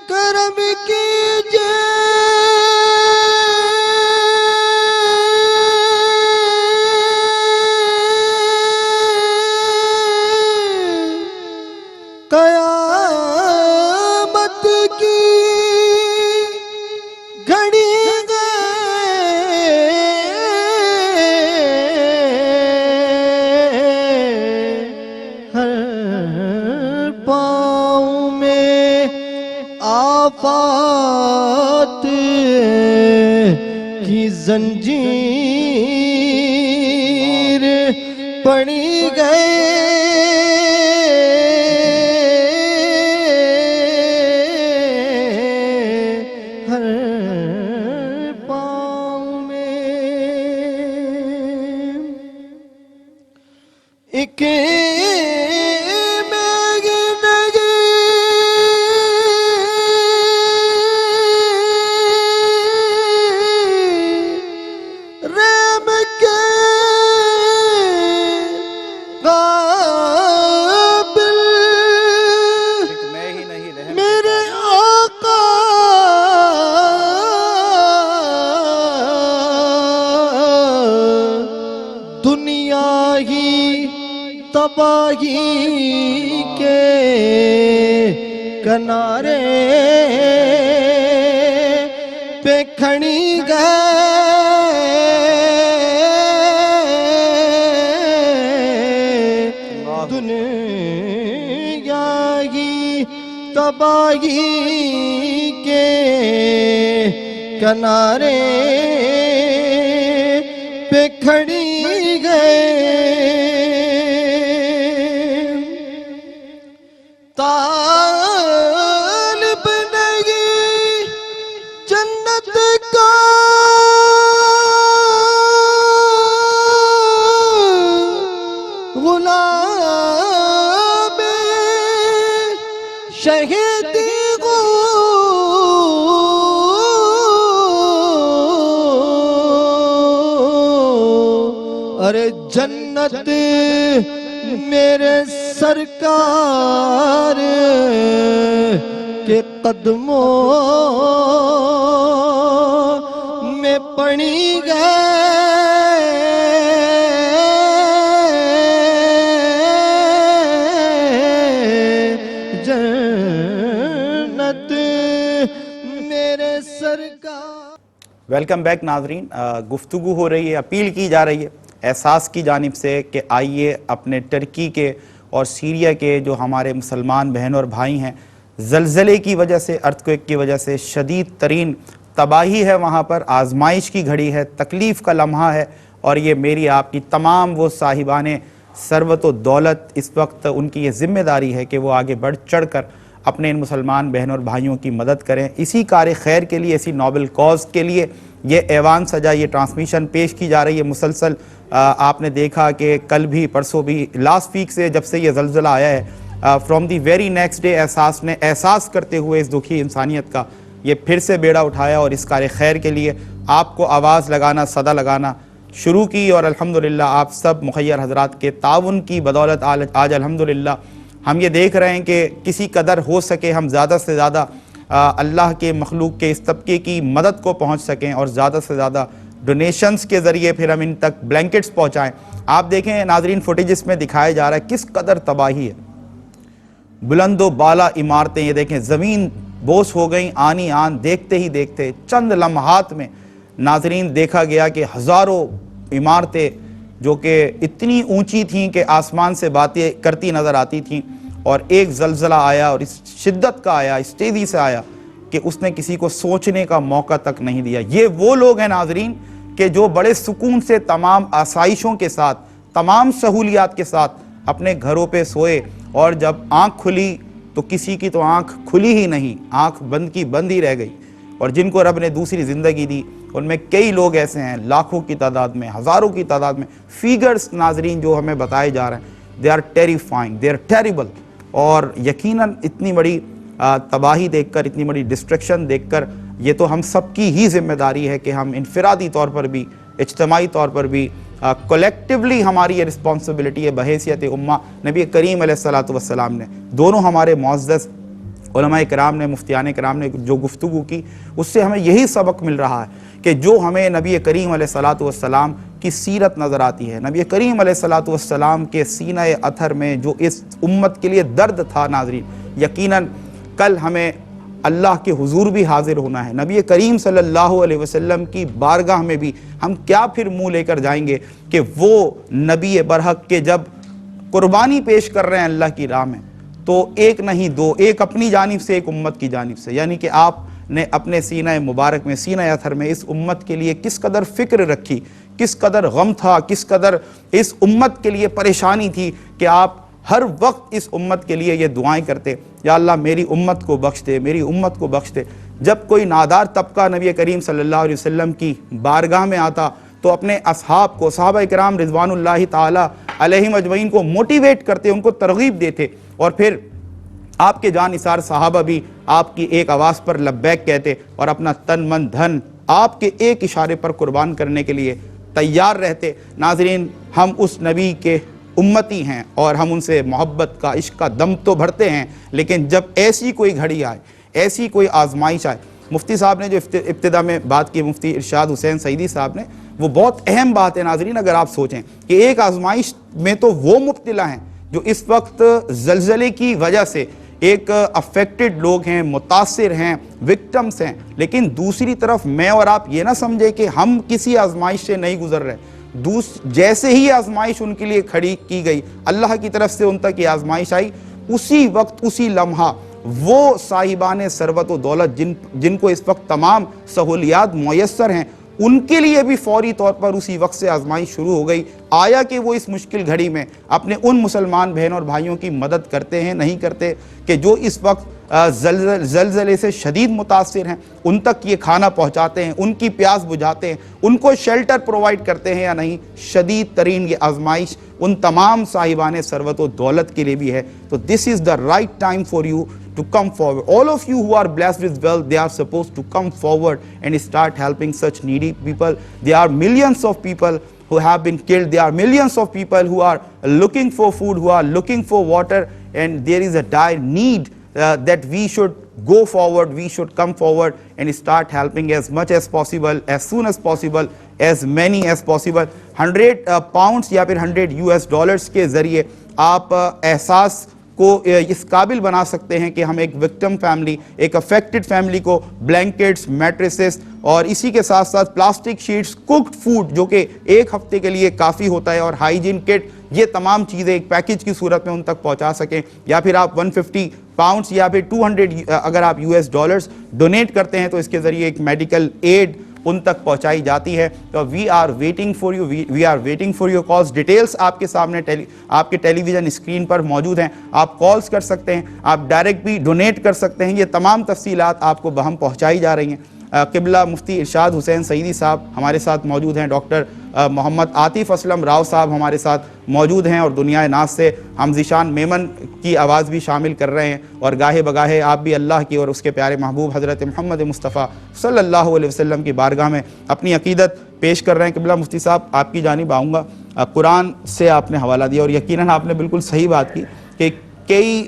کرم کیجئے قیامت کی گھڑی آفات کی زنجیر پڑی گئے ہر پاؤں میں ایک تباہی کے کنارے پہ کھڑی گئے دنیا کی تباہی کے کنارے پہ کھڑی گئے طالب نہیں جنت کا غلام شہیدی کو ارے جنت میرے سرکار کے قدموں میں پڑی گئے جنت میرے سرکار۔ ویلکم بیک ناظرین، گفتگو ہو رہی ہے، اپیل کی جا رہی ہے احساس کی جانب سے کہ آئیے اپنے ترکی کے اور سیریا کے جو ہمارے مسلمان بہن اور بھائی ہیں، زلزلے کی وجہ سے، ارتھ کوئک کی وجہ سے شدید ترین تباہی ہے وہاں پر, آزمائش کی گھڑی ہے, تکلیف کا لمحہ ہے, اور یہ میری آپ کی تمام وہ صاحبان ثروت و دولت اس وقت ان کی یہ ذمہ داری ہے کہ وہ آگے بڑھ چڑھ کر اپنے ان مسلمان بہنوں اور بھائیوں کی مدد کریں. اسی کار خیر کے لیے, اسی نوبل کاز کے لیے یہ ایوان سجا, یہ ٹرانسمیشن پیش کی جا رہی ہے مسلسل. آپ نے دیکھا کہ کل بھی, پرسوں بھی, لاسٹ ویک سے جب سے یہ زلزلہ آیا ہے, from the very next day احساس نے احساس کرتے ہوئے اس دکھی انسانیت کا یہ پھر سے بیڑا اٹھایا اور اس کار خیر کے لیے آپ کو آواز لگانا, صدا لگانا شروع کی. اور الحمدللہ آپ سب مخیر حضرات کے تعاون کی بدولت آج الحمدللہ ہم یہ دیکھ رہے ہیں کہ کسی قدر ہو سکے ہم زیادہ سے زیادہ اللہ کے مخلوق کے اس طبقے کی مدد کو پہنچ سکیں, اور زیادہ سے زیادہ ڈونیشنز کے ذریعے پھر ہم ان تک بلینکٹس پہنچائیں. آپ دیکھیں ناظرین, فوٹیجز میں دکھایا جا رہا ہے کس قدر تباہی ہے. بلند و بالا عمارتیں, یہ دیکھیں زمین بوس ہو گئیں آنی آن. دیکھتے ہی دیکھتے چند لمحات میں ناظرین دیکھا گیا کہ ہزاروں عمارتیں جو کہ اتنی اونچی تھیں کہ آسمان سے باتیں کرتی نظر آتی تھیں, اور ایک زلزلہ آیا اور اس شدت کا آیا, اس تیزی سے آیا کہ اس نے کسی کو سوچنے کا موقع تک نہیں دیا. یہ وہ لوگ ہیں ناظرین کہ جو بڑے سکون سے تمام آسائشوں کے ساتھ, تمام سہولیات کے ساتھ اپنے گھروں پہ سوئے, اور جب آنکھ کھلی تو کسی کی تو آنکھ کھلی ہی نہیں, آنکھ بند کی بند ہی رہ گئی. اور جن کو رب نے دوسری زندگی دی ان میں کئی لوگ ایسے ہیں, لاکھوں کی تعداد میں, ہزاروں کی تعداد میں. فیگرز ناظرین جو ہمیں بتائے جا رہے ہیں, they are terrifying, they are terrible. اور یقیناً اتنی بڑی تباہی دیکھ کر, اتنی بڑی ڈسٹرکشن دیکھ کر, یہ تو ہم سب کی ہی ذمہ داری ہے کہ ہم انفرادی طور پر بھی, اجتماعی طور پر بھی, کولیکٹیولی ہماری یہ رسپانسبلٹی ہے بحیثیت امہ. نبی کریم علیہ السلام نے, دونوں ہمارے معزز علماء کرام نے, مفتیان کرام نے جو گفتگو کی, اس سے ہمیں یہی سبق مل رہا ہے کہ جو ہمیں نبی کریم علیہ السلام کی سیرت نظر آتی ہے, نبی کریم علیہ السلام کے سینہ اطہر میں جو اس امت کے لیے درد تھا ناظرین, یقیناً کل ہمیں اللہ کے حضور بھی حاضر ہونا ہے. نبی کریم صلی اللہ علیہ وسلم کی بارگاہ میں بھی ہم کیا پھر منہ لے کر جائیں گے کہ وہ نبی برحق کے جب قربانی پیش کر رہے ہیں اللہ کی راہ میں, تو ایک نہیں دو, ایک اپنی جانب سے, ایک امت کی جانب سے, یعنی کہ آپ نے اپنے سینہ مبارک میں, سینہ اطہر میں اس امت کے لیے کس قدر فکر رکھی, کس قدر غم تھا, کس قدر اس امت کے لیے پریشانی تھی کہ آپ ہر وقت اس امت کے لیے یہ دعائیں کرتے, یا اللہ میری امت کو بخش دے, میری امت کو بخش دے. جب کوئی نادار طبقہ نبی کریم صلی اللہ علیہ وسلم کی بارگاہ میں آتا تو اپنے اصحاب کو, صحابہ کرام رضوان اللہ تعالی علیہم اجمعین کو موٹیویٹ کرتے, ان کو ترغیب دیتے, اور پھر آپ کے جان نثار صحابہ بھی آپ کی ایک آواز پر لبیک کہتے اور اپنا تن من دھن آپ کے ایک اشارے پر قربان کرنے کے لیے تیار رہتے. ناظرین, ہم اس نبی کے امتی ہیں اور ہم ان سے محبت کا, عشق کا دم تو بھرتے ہیں, لیکن جب ایسی کوئی گھڑی آئے, ایسی کوئی آزمائش آئے, مفتی صاحب نے جو ابتدا میں بات کی, مفتی ارشاد حسین سعیدی صاحب نے, وہ بہت اہم بات ہے ناظرین. اگر آپ سوچیں کہ ایک آزمائش میں تو وہ مبتلا ہیں جو اس وقت زلزلے کی وجہ سے ایک افیکٹڈ لوگ ہیں, متاثر ہیں, وکٹمز ہیں, لیکن دوسری طرف میں اور آپ یہ نہ سمجھے کہ ہم کسی آزمائش سے نہیں گزر رہے. جیسے ہی آزمائش ان کے لیے کھڑی کی گئی, اللہ کی طرف سے ان تک یہ آزمائش آئی, اسی وقت, اسی لمحہ وہ صاحبان ثروت و دولت جن کو اس وقت تمام سہولیات میسر ہیں, ان کے لیے بھی فوری طور پر اسی وقت سے آزمائش شروع ہو گئی. آیا کہ وہ اس مشکل گھڑی میں اپنے ان مسلمان بہنوں اور بھائیوں کی مدد کرتے ہیں, نہیں کرتے, کہ جو اس وقت زلزلے سے شدید متاثر ہیں, ان تک یہ کھانا پہنچاتے ہیں, ان کی پیاس بجھاتے ہیں, ان کو شیلٹر پرووائڈ کرتے ہیں یا نہیں. شدید ترین یہ آزمائش ان تمام صاحبان ثروت و دولت کے لیے بھی ہے. تو this is the right time for you to come forward. All of you who are blessed with wealth, they are supposed to come forward and start helping such needy people. There are millions of people who have been killed. There are millions of people who are looking for food, who are looking for water, and there is a dire need that we should go forward, we should come forward and start helping as much as possible, as soon as possible, as many as possible. 100 pounds یا پھر $100 کے ذریعے آپ احساس کو اس قابل بنا سکتے ہیں کہ ہم ایک وکٹم فیملی، ایک افیکٹڈ فیملی کو بلینکٹس، میٹریسز اور اسی کے ساتھ ساتھ پلاسٹک شیٹس، کوکڈ فوڈ جو کہ ایک ہفتے کے لیے کافی ہوتا ہے، اور ہائیجین کٹ، یہ تمام چیزیں ایک پیکج کی صورت میں ان تک پہنچا سکیں. یا پھر آپ 150 پاؤنڈز یا پھر 200 اگر آپ US ڈالرز ڈونیٹ کرتے ہیں تو اس کے ذریعے ایک میڈیکل ایڈ ان تک پہنچائی جاتی ہے. تو we are waiting for you, we are waiting for your calls. Details آپ کے سامنے آپ کے ٹیلی ویژن اسکرین پر موجود ہیں. آپ کالز کر سکتے ہیں، آپ ڈائریکٹ بھی ڈونیٹ کر سکتے ہیں. یہ تمام تفصیلات آپ کو بہم پہنچائی جا رہی ہیں. قبلہ مفتی ارشاد حسین سعیدی صاحب ہمارے ساتھ موجود ہیں، ڈاکٹر محمد عاطف اسلم راؤ صاحب ہمارے ساتھ موجود ہیں، اور دنیا ناز سے ہم ذیشان میمن کی آواز بھی شامل کر رہے ہیں. اور گاہے بگاہے آپ بھی اللہ کی اور اس کے پیارے محبوب حضرت محمد مصطفیٰ صلی اللہ علیہ وسلم کی بارگاہ میں اپنی عقیدت پیش کر رہے ہیں. قبلہ مفتی صاحب آپ کی جانب آؤں گا. قرآن سے آپ نے حوالہ دیا اور یقیناً آپ نے بالکل صحیح بات کی کہ کئی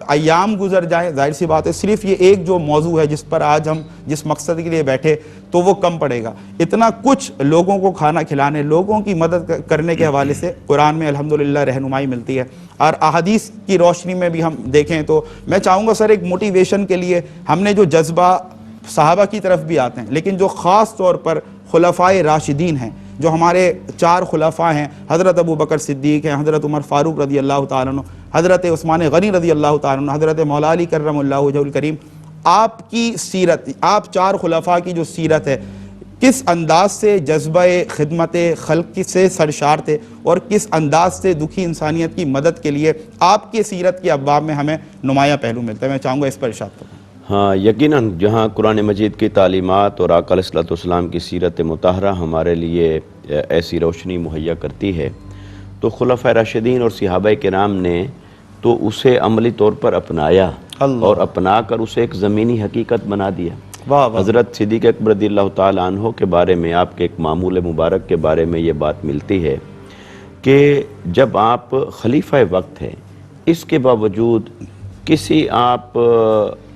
ایام گزر جائیں، ظاہر سی بات ہے صرف یہ ایک جو موضوع ہے جس پر آج ہم جس مقصد کے لیے بیٹھے تو وہ کم پڑے گا. اتنا کچھ لوگوں کو کھانا کھلانے، لوگوں کی مدد کرنے کے حوالے سے قرآن میں الحمدللہ رہنمائی ملتی ہے. اور احادیث کی روشنی میں بھی ہم دیکھیں تو میں چاہوں گا سر ایک موٹیویشن کے لیے ہم نے جو جذبہ صحابہ کی طرف بھی آتے ہیں، لیکن جو خاص طور پر خلفائے راشدین ہیں، جو ہمارے 4 خلفاء ہیں، حضرت ابو بکر صدیق ہیں، حضرت عمر فاروق رضی اللہ تعالیٰ عنہ، حضرت عثمان غنی رضی اللہ تعالیٰ عنہ، حضرت مولا علی کرم اللہ وجہہ الکریم، آپ کی سیرت، آپ 4 خلفاء کی جو سیرت ہے، کس انداز سے جذبہ خدمت خلق سے سرشار تھے اور کس انداز سے دکھی انسانیت کی مدد کے لیے آپ کی سیرت کے ابواب میں ہمیں نمایاں پہلو ملتا ہے. میں چاہوں گا اس پر ارشاد فرمائیں. ہاں، یقیناً جہاں قرآن مجید کی تعلیمات اور آقا علیہ الصلوۃ والسلام کی سیرت مطہرہ ہمارے لیے ایسی روشنی مہیا کرتی ہے، تو خلفائے راشدین اور صحابہ کرام نے تو اسے عملی طور پر اپنایا اور اپنا کر اسے ایک زمینی حقیقت بنا دیا. حضرت صدیق اکبر رضی اللہ تعالیٰ عنہ کے بارے میں، آپ کے ایک معمول مبارک کے بارے میں یہ بات ملتی ہے کہ جب آپ خلیفہ وقت ہیں، اس کے باوجود کسی آپ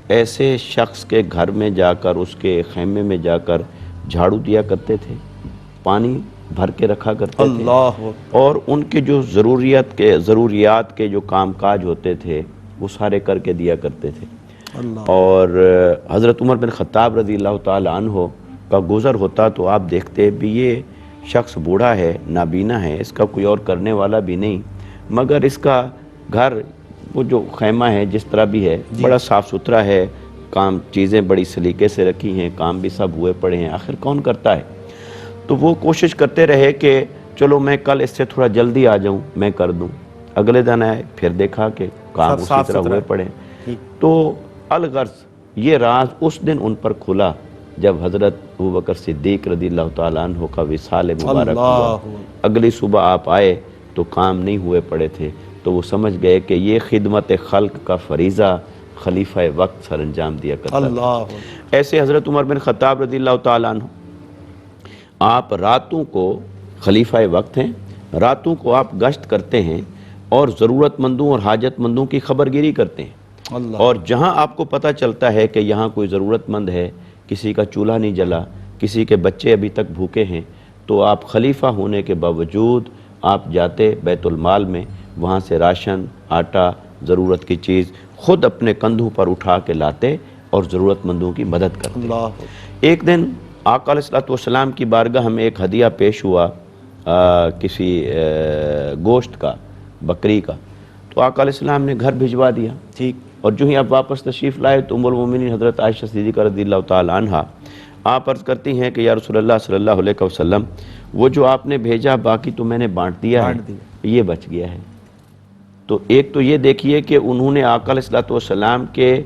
ایسے شخص کے گھر میں جا کر، اس کے خیمے میں جا کر جھاڑو دیا کرتے تھے، پانی بھر کے رکھا کرتے تھے، اور ان کے جو ضروریات کے جو کام کاج ہوتے تھے وہ سارے کر کے دیا کرتے تھے. اور حضرت عمر بن خطاب رضی اللہ تعالیٰ عنہ کا گزر ہوتا تو آپ دیکھتے بھی یہ شخص بوڑھا ہے، نابینا ہے، اس کا کوئی اور کرنے والا بھی نہیں، مگر اس کا گھر، وہ جو خیمہ ہے جس طرح بھی ہے، بڑا صاف ستھرا ہے، کام چیزیں بڑی سلیقے سے رکھی ہیں، کام بھی سب ہوئے پڑے ہیں، آخر کون کرتا ہے؟ تو وہ کوشش کرتے رہے کہ چلو میں کل اس سے تھوڑا جلدی آ جاؤں، میں کر دوں. اگلے دن آئے، پھر دیکھا کہ کام اسی طرح ہوئے پڑے. تو الغرض یہ راز اس دن ان پر کھلا جب حضرت ابوبکر صدیق رضی اللہ تعالیٰ عنہ کا وصال مبارک ہوا. اگلی صبح آپ آئے تو کام نہیں ہوئے پڑے تھے، تو وہ سمجھ گئے کہ یہ خدمت خلق کا فریضہ خلیفہ وقت سر انجام دیا کرتا تھا. ایسے حضرت عمر بن خطاب رضی اللہ تعالیٰ عنہ، آپ راتوں کو، خلیفہ وقت ہیں، راتوں کو آپ گشت کرتے ہیں اور ضرورت مندوں اور حاجت مندوں کی خبر گیری کرتے ہیں. اور جہاں آپ کو پتہ چلتا ہے کہ یہاں کوئی ضرورت مند ہے، کسی کا چولہا نہیں جلا، کسی کے بچے ابھی تک بھوکے ہیں، تو آپ خلیفہ ہونے کے باوجود آپ جاتے بیت المال میں، وہاں سے راشن، آٹا، ضرورت کی چیز خود اپنے کندھوں پر اٹھا کے لاتے اور ضرورت مندوں کی مدد کرتے. ایک دن آقا علیہ الصلوۃ والسلام کی بارگاہ ہمیں ایک ہدیہ پیش ہوا کسی گوشت کا، بکری کا، تو آقا علیہ السلام نے گھر بھجوا دیا. ٹھیک. اور جو ہی آپ واپس تشریف لائے تو ام المومنین حضرت عائشہ صدیقہ رضی اللہ تعالی عنہا آپ عرض کرتی ہیں کہ یا رسول اللہ صلی اللہ علیہ وسلم، وہ جو آپ نے بھیجا باقی تو میں نے بانٹ دیا ہے، یہ بچ گیا ہے. تو ایک تو یہ دیکھیے کہ انہوں نے آقا علیہ الصلوۃ والسلام کے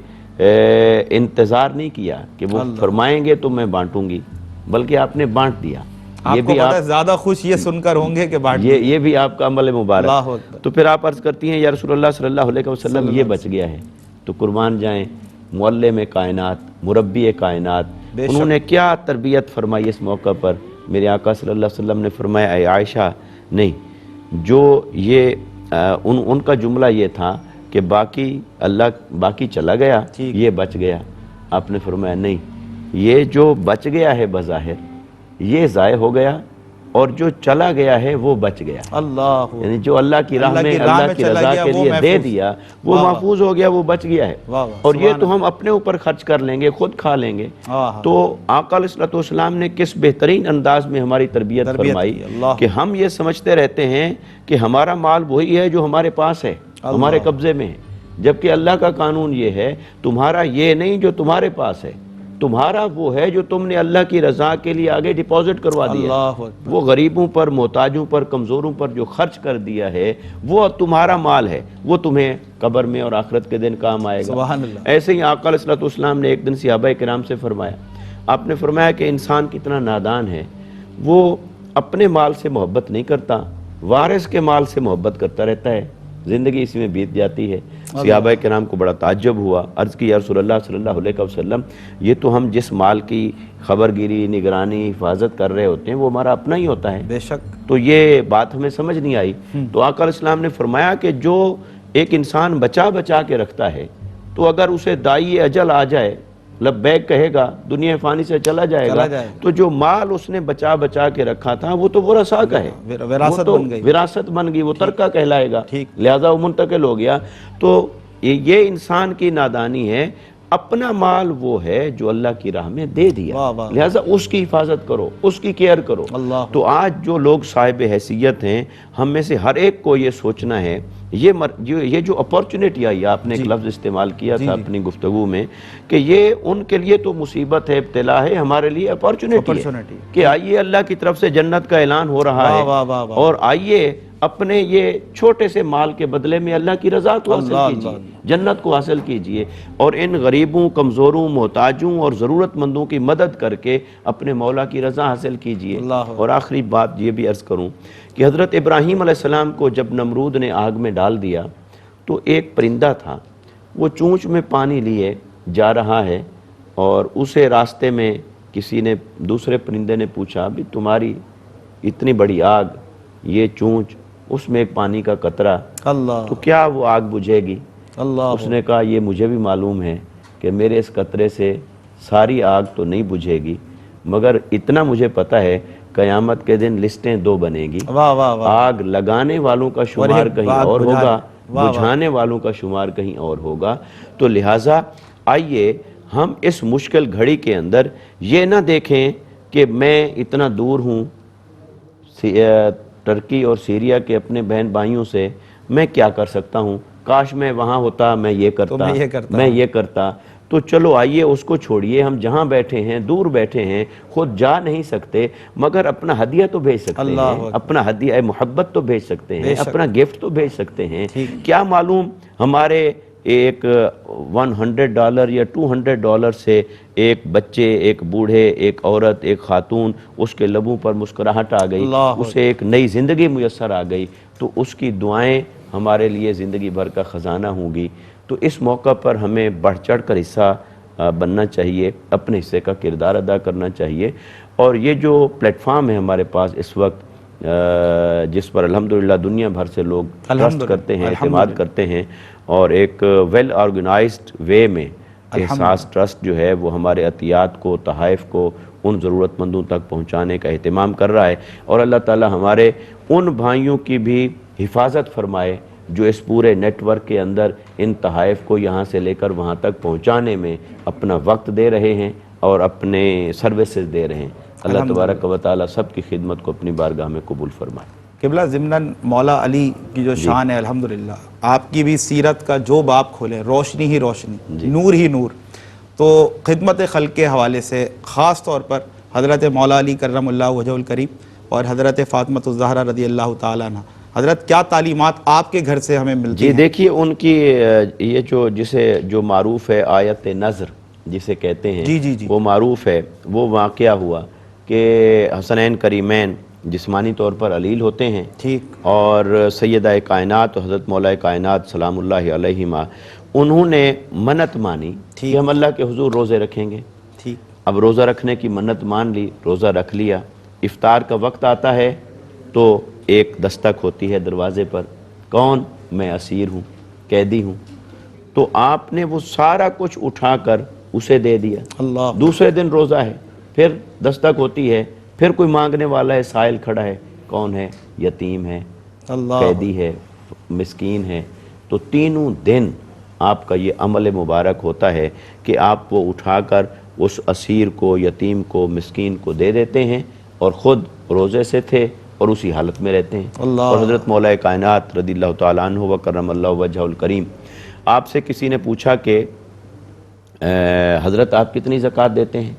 انتظار نہیں کیا کہ وہ فرمائیں گے تو میں بانٹوں گی، بلکہ آپ نے بانٹ دیا. آپ کو پتہ ہے زیادہ خوش یہ سن کر ہوں گے کہ بانٹ دیا، یہ بھی آپ کا عمل مبارک. تو پھر آپ عرض کرتی ہیں یا رسول اللہ صلی اللہ علیہ وسلم یہ بچ گیا ہے. تو قربان جائیں معلم کائنات، مربی کائنات، انہوں نے کیا تربیت فرمائی اس موقع پر. میرے آقا صلی اللہ علیہ وسلم نے فرمایا اے عائشہ، نہیں، جو یہ ان کا جملہ یہ تھا کہ باقی چلا گیا، یہ بچ گیا. آپ نے فرمایا نہیں، یہ جو بچ گیا ہے بظاہر یہ ضائع ہو گیا، اور جو چلا گیا ہے وہ بچ گیا، اللہ یعنی جو اللہ کی راہ میں اللہ کی رضا کے لیے دے دیا وہ محفوظ ہو گیا، وہ بچ گیا ہے۔ اور یہ تو ہم اپنے اوپر خرچ کر لیں گے، خود کھا لیں گے۔ تو آقا علیہ الصلوۃ والسلام نے کس بہترین انداز میں ہماری تربیت فرمائی کہ ہم یہ سمجھتے رہتے ہیں کہ ہمارا مال وہی ہے جو ہمارے پاس ہے، ہمارے قبضے میں ہے، جبکہ اللہ کا قانون یہ ہے تمہارا یہ نہیں جو تمہارے پاس ہے، تمہارا وہ ہے جو تم نے اللہ کی رضا کے لیے آگے ڈپازٹ کروا دیا، وہ غریبوں پر، محتاجوں پر، کمزوروں پر جو خرچ کر دیا ہے وہ تمہارا مال ہے، وہ تمہیں قبر میں اور آخرت کے دن کام آئے گا۔ ایسے ہی آقا علیہ الصلوۃ والسلام نے ایک دن صحابہ کرام سے فرمایا، آپ نے فرمایا کہ انسان کتنا نادان ہے، وہ اپنے مال سے محبت نہیں کرتا، وارث کے مال سے محبت کرتا رہتا ہے، زندگی اسی میں بیت جاتی ہے۔ صحابہ کرام کو بڑا تعجب ہوا، عرض کی یا رسول اللہ صلی اللہ علیہ وسلم، یہ تو ہم جس مال کی خبرگیری، نگرانی، حفاظت کر رہے ہوتے ہیں وہ ہمارا اپنا ہی ہوتا ہے، بے شک۔ تو یہ بات ہمیں سمجھ نہیں آئی۔ تو آقا علیہ السلام نے فرمایا کہ جو ایک انسان بچا بچا کے رکھتا ہے، تو اگر اسے دائی اجل آ جائے، لبیک کہے گا، دنیا فانی سے چلا جائے گا، تو جو مال اس نے بچا بچا کے رکھا تھا وہ تو ورثاء کا ہے، وراثت بن گئی، وہ ترکہ کہلائے گا، لہذا وہ منتقل ہو گیا۔ تو یہ انسان کی نادانی ہے، اپنا مال وہ ہے جو اللہ کی راہ میں دے دیا، لہذا اس کی حفاظت کرو، اس کی کیئر کرو۔ تو آج جو لوگ صاحب حیثیت ہیں، ہم میں سے ہر ایک کو یہ سوچنا ہے، یہ جو اپورچونٹی آئی، آپ نے ایک لفظ استعمال کیا تھا اپنی گفتگو میں کہ یہ ان کے لیے تو مصیبت ہے، ابتلا ہے، ہمارے لیے اپورچونٹی ہے کہ آئیے اللہ کی طرف سے جنت کا اعلان ہو رہا ہے، اور آئیے اپنے یہ چھوٹے سے مال کے بدلے میں اللہ کی رضا کو حاصل کیجئے، جنت کو حاصل کیجئے، اور ان غریبوں، کمزوروں، محتاجوں اور ضرورت مندوں کی مدد کر کے اپنے مولا کی رضا حاصل کیجئے۔ اور آخری بات یہ بھی عرض کروں کہ حضرت ابراہیم علیہ السلام کو جب نمرود نے آگ میں ڈال دیا تو ایک پرندہ تھا، وہ چونچ میں پانی لیے جا رہا ہے، اور اسے راستے میں کسی نے، دوسرے پرندے نے پوچھا بھی تمہاری اتنی بڑی آگ، یہ چونچ، اس میں ایک پانی کا قطرہ، تو کیا وہ آگ بجھے گی؟ اس نے کہا یہ مجھے بھی معلوم ہے کہ میرے اس قطرے سے ساری آگ تو نہیں بجھے گی، مگر اتنا مجھے پتہ ہے قیامت کے دن لسٹیں دو بنے گی، آگ لگانے والوں کا شمار کہیں اور ہوگا، بجھانے والوں کا شمار کہیں اور ہوگا۔ تو لہٰذا آئیے ہم اس مشکل گھڑی کے اندر یہ نہ دیکھیں کہ میں اتنا دور ہوں ترکی اور سیریا کے اپنے بہن بھائیوں سے، میں کیا کر سکتا ہوں، کاش میں وہاں ہوتا، میں یہ کرتا۔ تو چلو آئیے اس کو چھوڑیے، ہم جہاں بیٹھے ہیں، دور بیٹھے ہیں، خود جا نہیں سکتے، مگر اپنا ہدیہ تو بھیج سکتے ہیں، اپنا ہدیہ محبت تو بھیج سکتے ہیں، اپنا گفٹ تو بھیج سکتے ہیں۔ کیا معلوم ہمارے ایک $100 یا $200 سے ایک بچے، ایک بوڑھے، ایک عورت، ایک خاتون، اس کے لبوں پر مسکراہٹ آ گئی، اسے ایک نئی زندگی میسر آ گئی، تو اس کی دعائیں ہمارے لیے زندگی بھر کا خزانہ ہوں گی۔ تو اس موقع پر ہمیں بڑھ چڑھ کر حصہ بننا چاہیے، اپنے حصے کا کردار ادا کرنا چاہیے۔ اور یہ جو پلیٹ فارم ہے ہمارے پاس اس وقت، جس پر الحمدللہ دنیا بھر سے لوگ ٹرسٹ کرتے ہیں، اعتماد کرتے ہیں، اور ایک ویل آرگنائزڈ وے میں احساس ٹرسٹ جو ہے وہ ہمارے عطیات کو، تحائف کو ان ضرورت مندوں تک پہنچانے کا اہتمام کر رہا ہے، اور اللہ تعالی ہمارے ان بھائیوں کی بھی حفاظت فرمائے جو اس پورے نیٹ ورک کے اندر ان تحائف کو یہاں سے لے کر وہاں تک پہنچانے میں اپنا وقت دے رہے ہیں اور اپنے سروسز دے رہے ہیں۔ اللہ تبارک و تعالی سب کی خدمت کو اپنی بارگاہ میں قبول فرمائے۔ قبلہ ضمناً مولا علی کی جو شان ہے الحمدللہ، آپ کی بھی سیرت کا جو باب کھولے روشنی ہی روشنی، نور ہی نور۔ تو خدمت خلق کے حوالے سے خاص طور پر حضرت مولا علی کرم اللہ وجہ الکریم اور حضرت فاطمۃ الزہرا رضی اللہ تعالیٰ عنہ، حضرت کیا تعلیمات آپ کے گھر سے ہمیں ملتی ہیں؟ دیکھیے ان کی یہ جو معروف ہے آیت نظر جسے کہتے ہیں، وہ معروف ہے۔ وہ واقعہ ہوا کہ حسنین کریمین جسمانی طور پر علیل ہوتے ہیں، اور سیدہ کائنات حضرت مولا کائنات سلام اللہ علیہما، انہوں نے منت مانی کہ ہم اللہ کے حضور روزے رکھیں گے۔ اب روزہ رکھنے کی منت مان لی، روزہ رکھ لیا، افطار کا وقت آتا ہے تو ایک دستک ہوتی ہے دروازے پر، کون؟ میں اسیر ہوں، قیدی ہوں۔ تو آپ نے وہ سارا کچھ اٹھا کر اسے دے دیا۔ دوسرے دن روزہ ہے، پھر دستک ہوتی ہے، پھر کوئی مانگنے والا ہے، سائل کھڑا ہے، کون ہے؟ یتیم ہے، قیدی ہے، مسکین ہے. تو تینوں دن آپ کا یہ عمل مبارک ہوتا ہے کہ آپ وہ اٹھا کر اس اسیر کو، یتیم کو، مسکین کو دے دیتے ہیں اور خود روزے سے تھے اور اسی حالت میں رہتے ہیں. اور حضرت مولا کائنات رضی اللہ تعالیٰ عنہ وکرم اللہ وجہہ الکریم، آپ سے کسی نے پوچھا کہ حضرت آپ کتنی زکوٰۃ دیتے ہیں،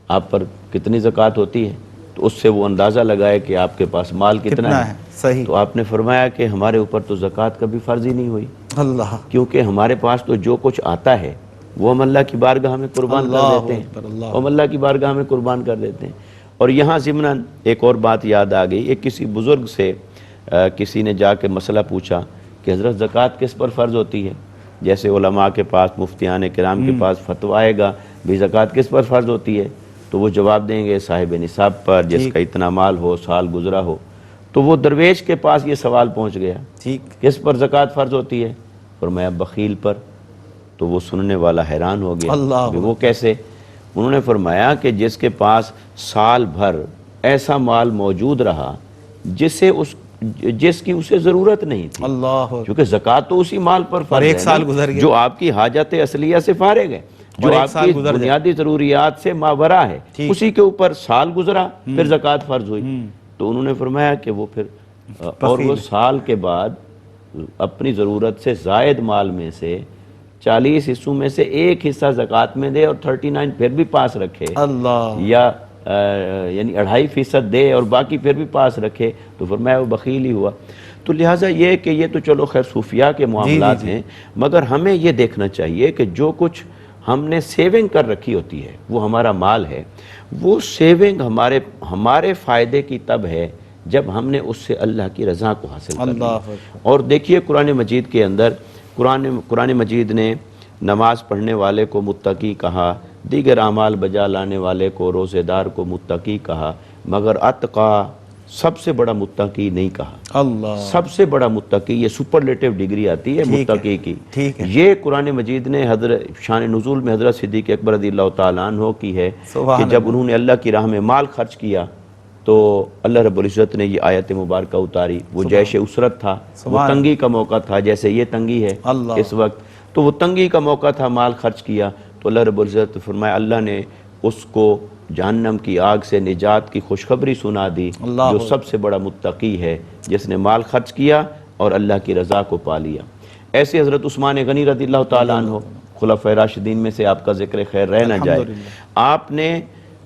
آپ پر کتنی زکوٰۃ ہوتی ہے؟ تو اس سے وہ اندازہ لگائے کہ آپ کے پاس مال کتنا ہے. صحیح. تو آپ نے فرمایا کہ ہمارے اوپر تو زکوٰۃ کبھی فرض ہی نہیں ہوئی، اللہ، کیونکہ ہمارے پاس تو جو کچھ آتا ہے وہ ہم اللہ کی بارگاہ میں قربان کر دیتے ہیں، ہم اللہ کی بارگاہ میں قربان کر دیتے ہیں. اور یہاں ضمناً ایک اور بات یاد آ گئی، ایک کسی بزرگ سے کسی نے جا کے مسئلہ پوچھا کہ حضرت زکوٰۃ کس پر فرض ہوتی ہے؟ جیسے علماء کے پاس، مفتیان کرام کے پاس فتویٰ آئے گا بھی زکوٰۃ کس پر فرض ہوتی ہے، تو وہ جواب دیں گے صاحب نصاب پر، جس کا اتنا مال ہو، سال گزرا ہو. تو وہ درویش کے پاس یہ سوال پہنچ گیا، کس پر زکوٰۃ فرض ہوتی ہے؟ فرمایا بخیل پر. تو وہ سننے والا حیران ہو گیا، وہ کیسے؟ انہوں نے فرمایا کہ جس کے پاس سال بھر ایسا مال موجود رہا جس کی اسے ضرورت نہیں تھی، کیونکہ زکوٰۃ تو اسی مال پر فرض ہے، ایک سال گزر گیا، جو آپ کی حاجت اصلیہ سے فارغ ہے، جو آپ کی بنیادی ضروریات سے ماورا ہے، اسی کے اوپر سال گزرا پھر زکوٰۃ فرض ہوئی. تو انہوں نے فرمایا کہ وہ پھر اور وہ سال کے بعد اپنی ضرورت سے زائد مال میں سے 40 حصوں میں سے ایک حصہ زکوٰۃ میں دے اور 39 پھر بھی پاس رکھے، یا یعنی 2.5% دے اور باقی پھر بھی پاس رکھے، تو فرمایا وہ بخیل ہی ہوا. تو لہٰذا یہ کہ یہ تو چلو خیر صوفیاء کے معاملات ہیں، مگر ہمیں یہ دیکھنا چاہیے کہ جو کچھ ہم نے سیونگ کر رکھی ہوتی ہے، وہ ہمارا مال ہے، وہ سیونگ ہمارے فائدے کی تب ہے جب ہم نے اس سے اللہ کی رضا کو حاصل کر لیا. اور دیکھیے قرآن مجید کے اندر قرآن مجید نے نماز پڑھنے والے کو متقی کہا، دیگر اعمال بجا لانے والے کو، روزے دار کو متقی کہا، مگر اتقا، سب سے بڑا متقی نہیں کہا. سب سے بڑا متقی، یہ سپرلیٹیو ڈگری آتی ہے متقی کی، یہ قرآن مجید نے حضرت شان نزول میں حضرت صدیق اکبر رضی اللہ تعالیٰ عنہ کی ہے کہ جب انہوں نے اللہ کی راہ میں مال خرچ کیا تو اللہ رب العزت نے یہ آیت مبارکہ اتاری. وہ جیش اسرت تھا، وہ تنگی کا موقع تھا، جیسے یہ تنگی ہے اس وقت، تو وہ تنگی کا موقع تھا، مال خرچ کیا تو اللہ رب العزت فرمایا اللہ نے اس کو جہنم کی آگ سے نجات کی خوشخبری سنا دی، جو سب سے بڑا متقی ہے، جس نے مال خرچ کیا اور اللہ کی رضا کو پا لیا. ایسے حضرت عثمان غنی رضی اللہ تعالیٰ عنہ، خلفائے راشدین میں سے آپ کا ذکر خیر رہ نہ جائے، آپ نے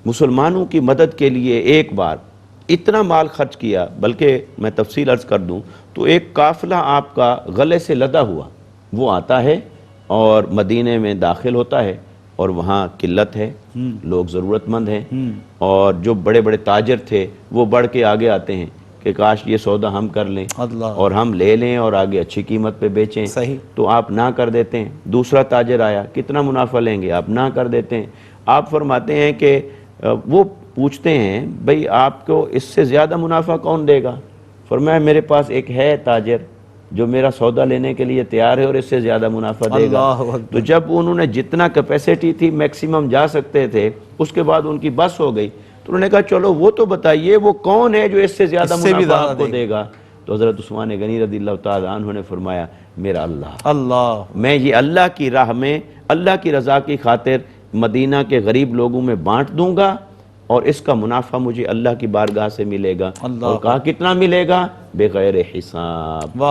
مسلمانوں کی مدد کے لیے ایک بار اتنا مال خرچ کیا، بلکہ میں تفصیل عرض کر دوں تو ایک قافلہ آپ کا غلے سے لدا ہوا وہ آتا ہے اور مدینے میں داخل ہوتا ہے، اور وہاں قلت ہے، لوگ ضرورت مند ہیں، اور جو بڑے بڑے تاجر تھے وہ بڑھ کے آگے آتے ہیں کہ کاش یہ سودا ہم کر لیں اور ہم لے لیں اور آگے اچھی قیمت پہ بیچیں. تو آپ نہ کر دیتے ہیں. دوسرا تاجر آیا، کتنا منافع لیں گے؟ آپ نہ کر دیتے ہیں. آپ فرماتے ہیں کہ وہ پوچھتے ہیں بھئی آپ کو اس سے زیادہ منافع کون دے گا؟ فرمایا میرے پاس ایک ہے تاجر جو میرا سودا لینے کے لیے تیار ہے اور اس سے زیادہ منافع دے گا. تو جب انہوں نے جتنا کیپیسٹی تھی میکسیمم جا سکتے تھے، اس کے بعد ان کی بس ہو گئی، تو انہوں نے کہا چلو وہ تو بتائیے وہ کون ہے جو اس سے زیادہ منافع آپ کو دے گا؟ تو حضرت عثمان غنی رضی اللہ تعالیٰ عنہ نے فرمایا میرا اللہ، میں یہ اللہ کی راہ میں اللہ کی رضا کی خاطر مدینہ کے غریب لوگوں میں بانٹ دوں گا اور اس کا منافع مجھے اللہ کی بارگاہ سے ملے گا. اور کہا کتنا ملے گا؟ بغیر حساب،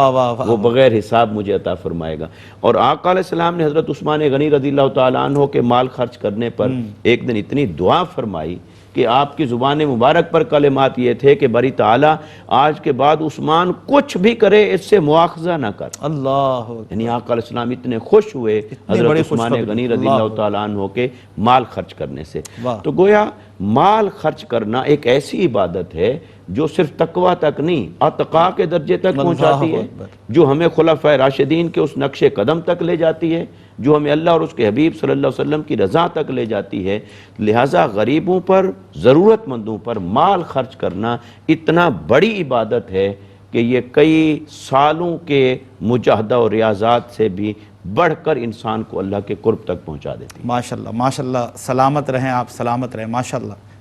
وہ بغیر حساب مجھے عطا فرمائے گا. اور آقا علیہ السلام نے حضرت عثمان غنی رضی اللہ تعالیٰ عنہ کے مال خرچ کرنے پر ایک دن اتنی دعا فرمائی کہ آپ کی زبان مبارک پر کلمات یہ تھے کہ بری تعالیٰ آج کے بعد عثمان کچھ بھی کرے اس سے مواخذہ نہ کر. یعنی آقا علیہ السلام اتنے خوش ہوئے حضرت عثمان غنی رضی اللہ تعالیٰ عنہ کے مال خرچ کرنے سے. تو گویا مال خرچ کرنا ایک ایسی عبادت ہے جو صرف تقوی تک نہیں، اتقا کے درجے تک پہنچاتی ہے، جو ہمیں خلفائے راشدین کے اس نقش قدم تک لے جاتی ہے، جو ہمیں اللہ اور اس کے حبیب صلی اللہ علیہ وسلم کی رضا تک لے جاتی ہے. لہٰذا غریبوں پر، ضرورت مندوں پر مال خرچ کرنا اتنا بڑی عبادت ہے کہ یہ کئی سالوں کے مجاہدہ اور ریاضات سے بھی بڑھ کر انسان کو اللہ کے قرب تک پہنچا دیتی ہے. ماشاءاللہ ماشاءاللہ، سلامت رہیں آپ، سلامت رہیں. ماشاءاللہ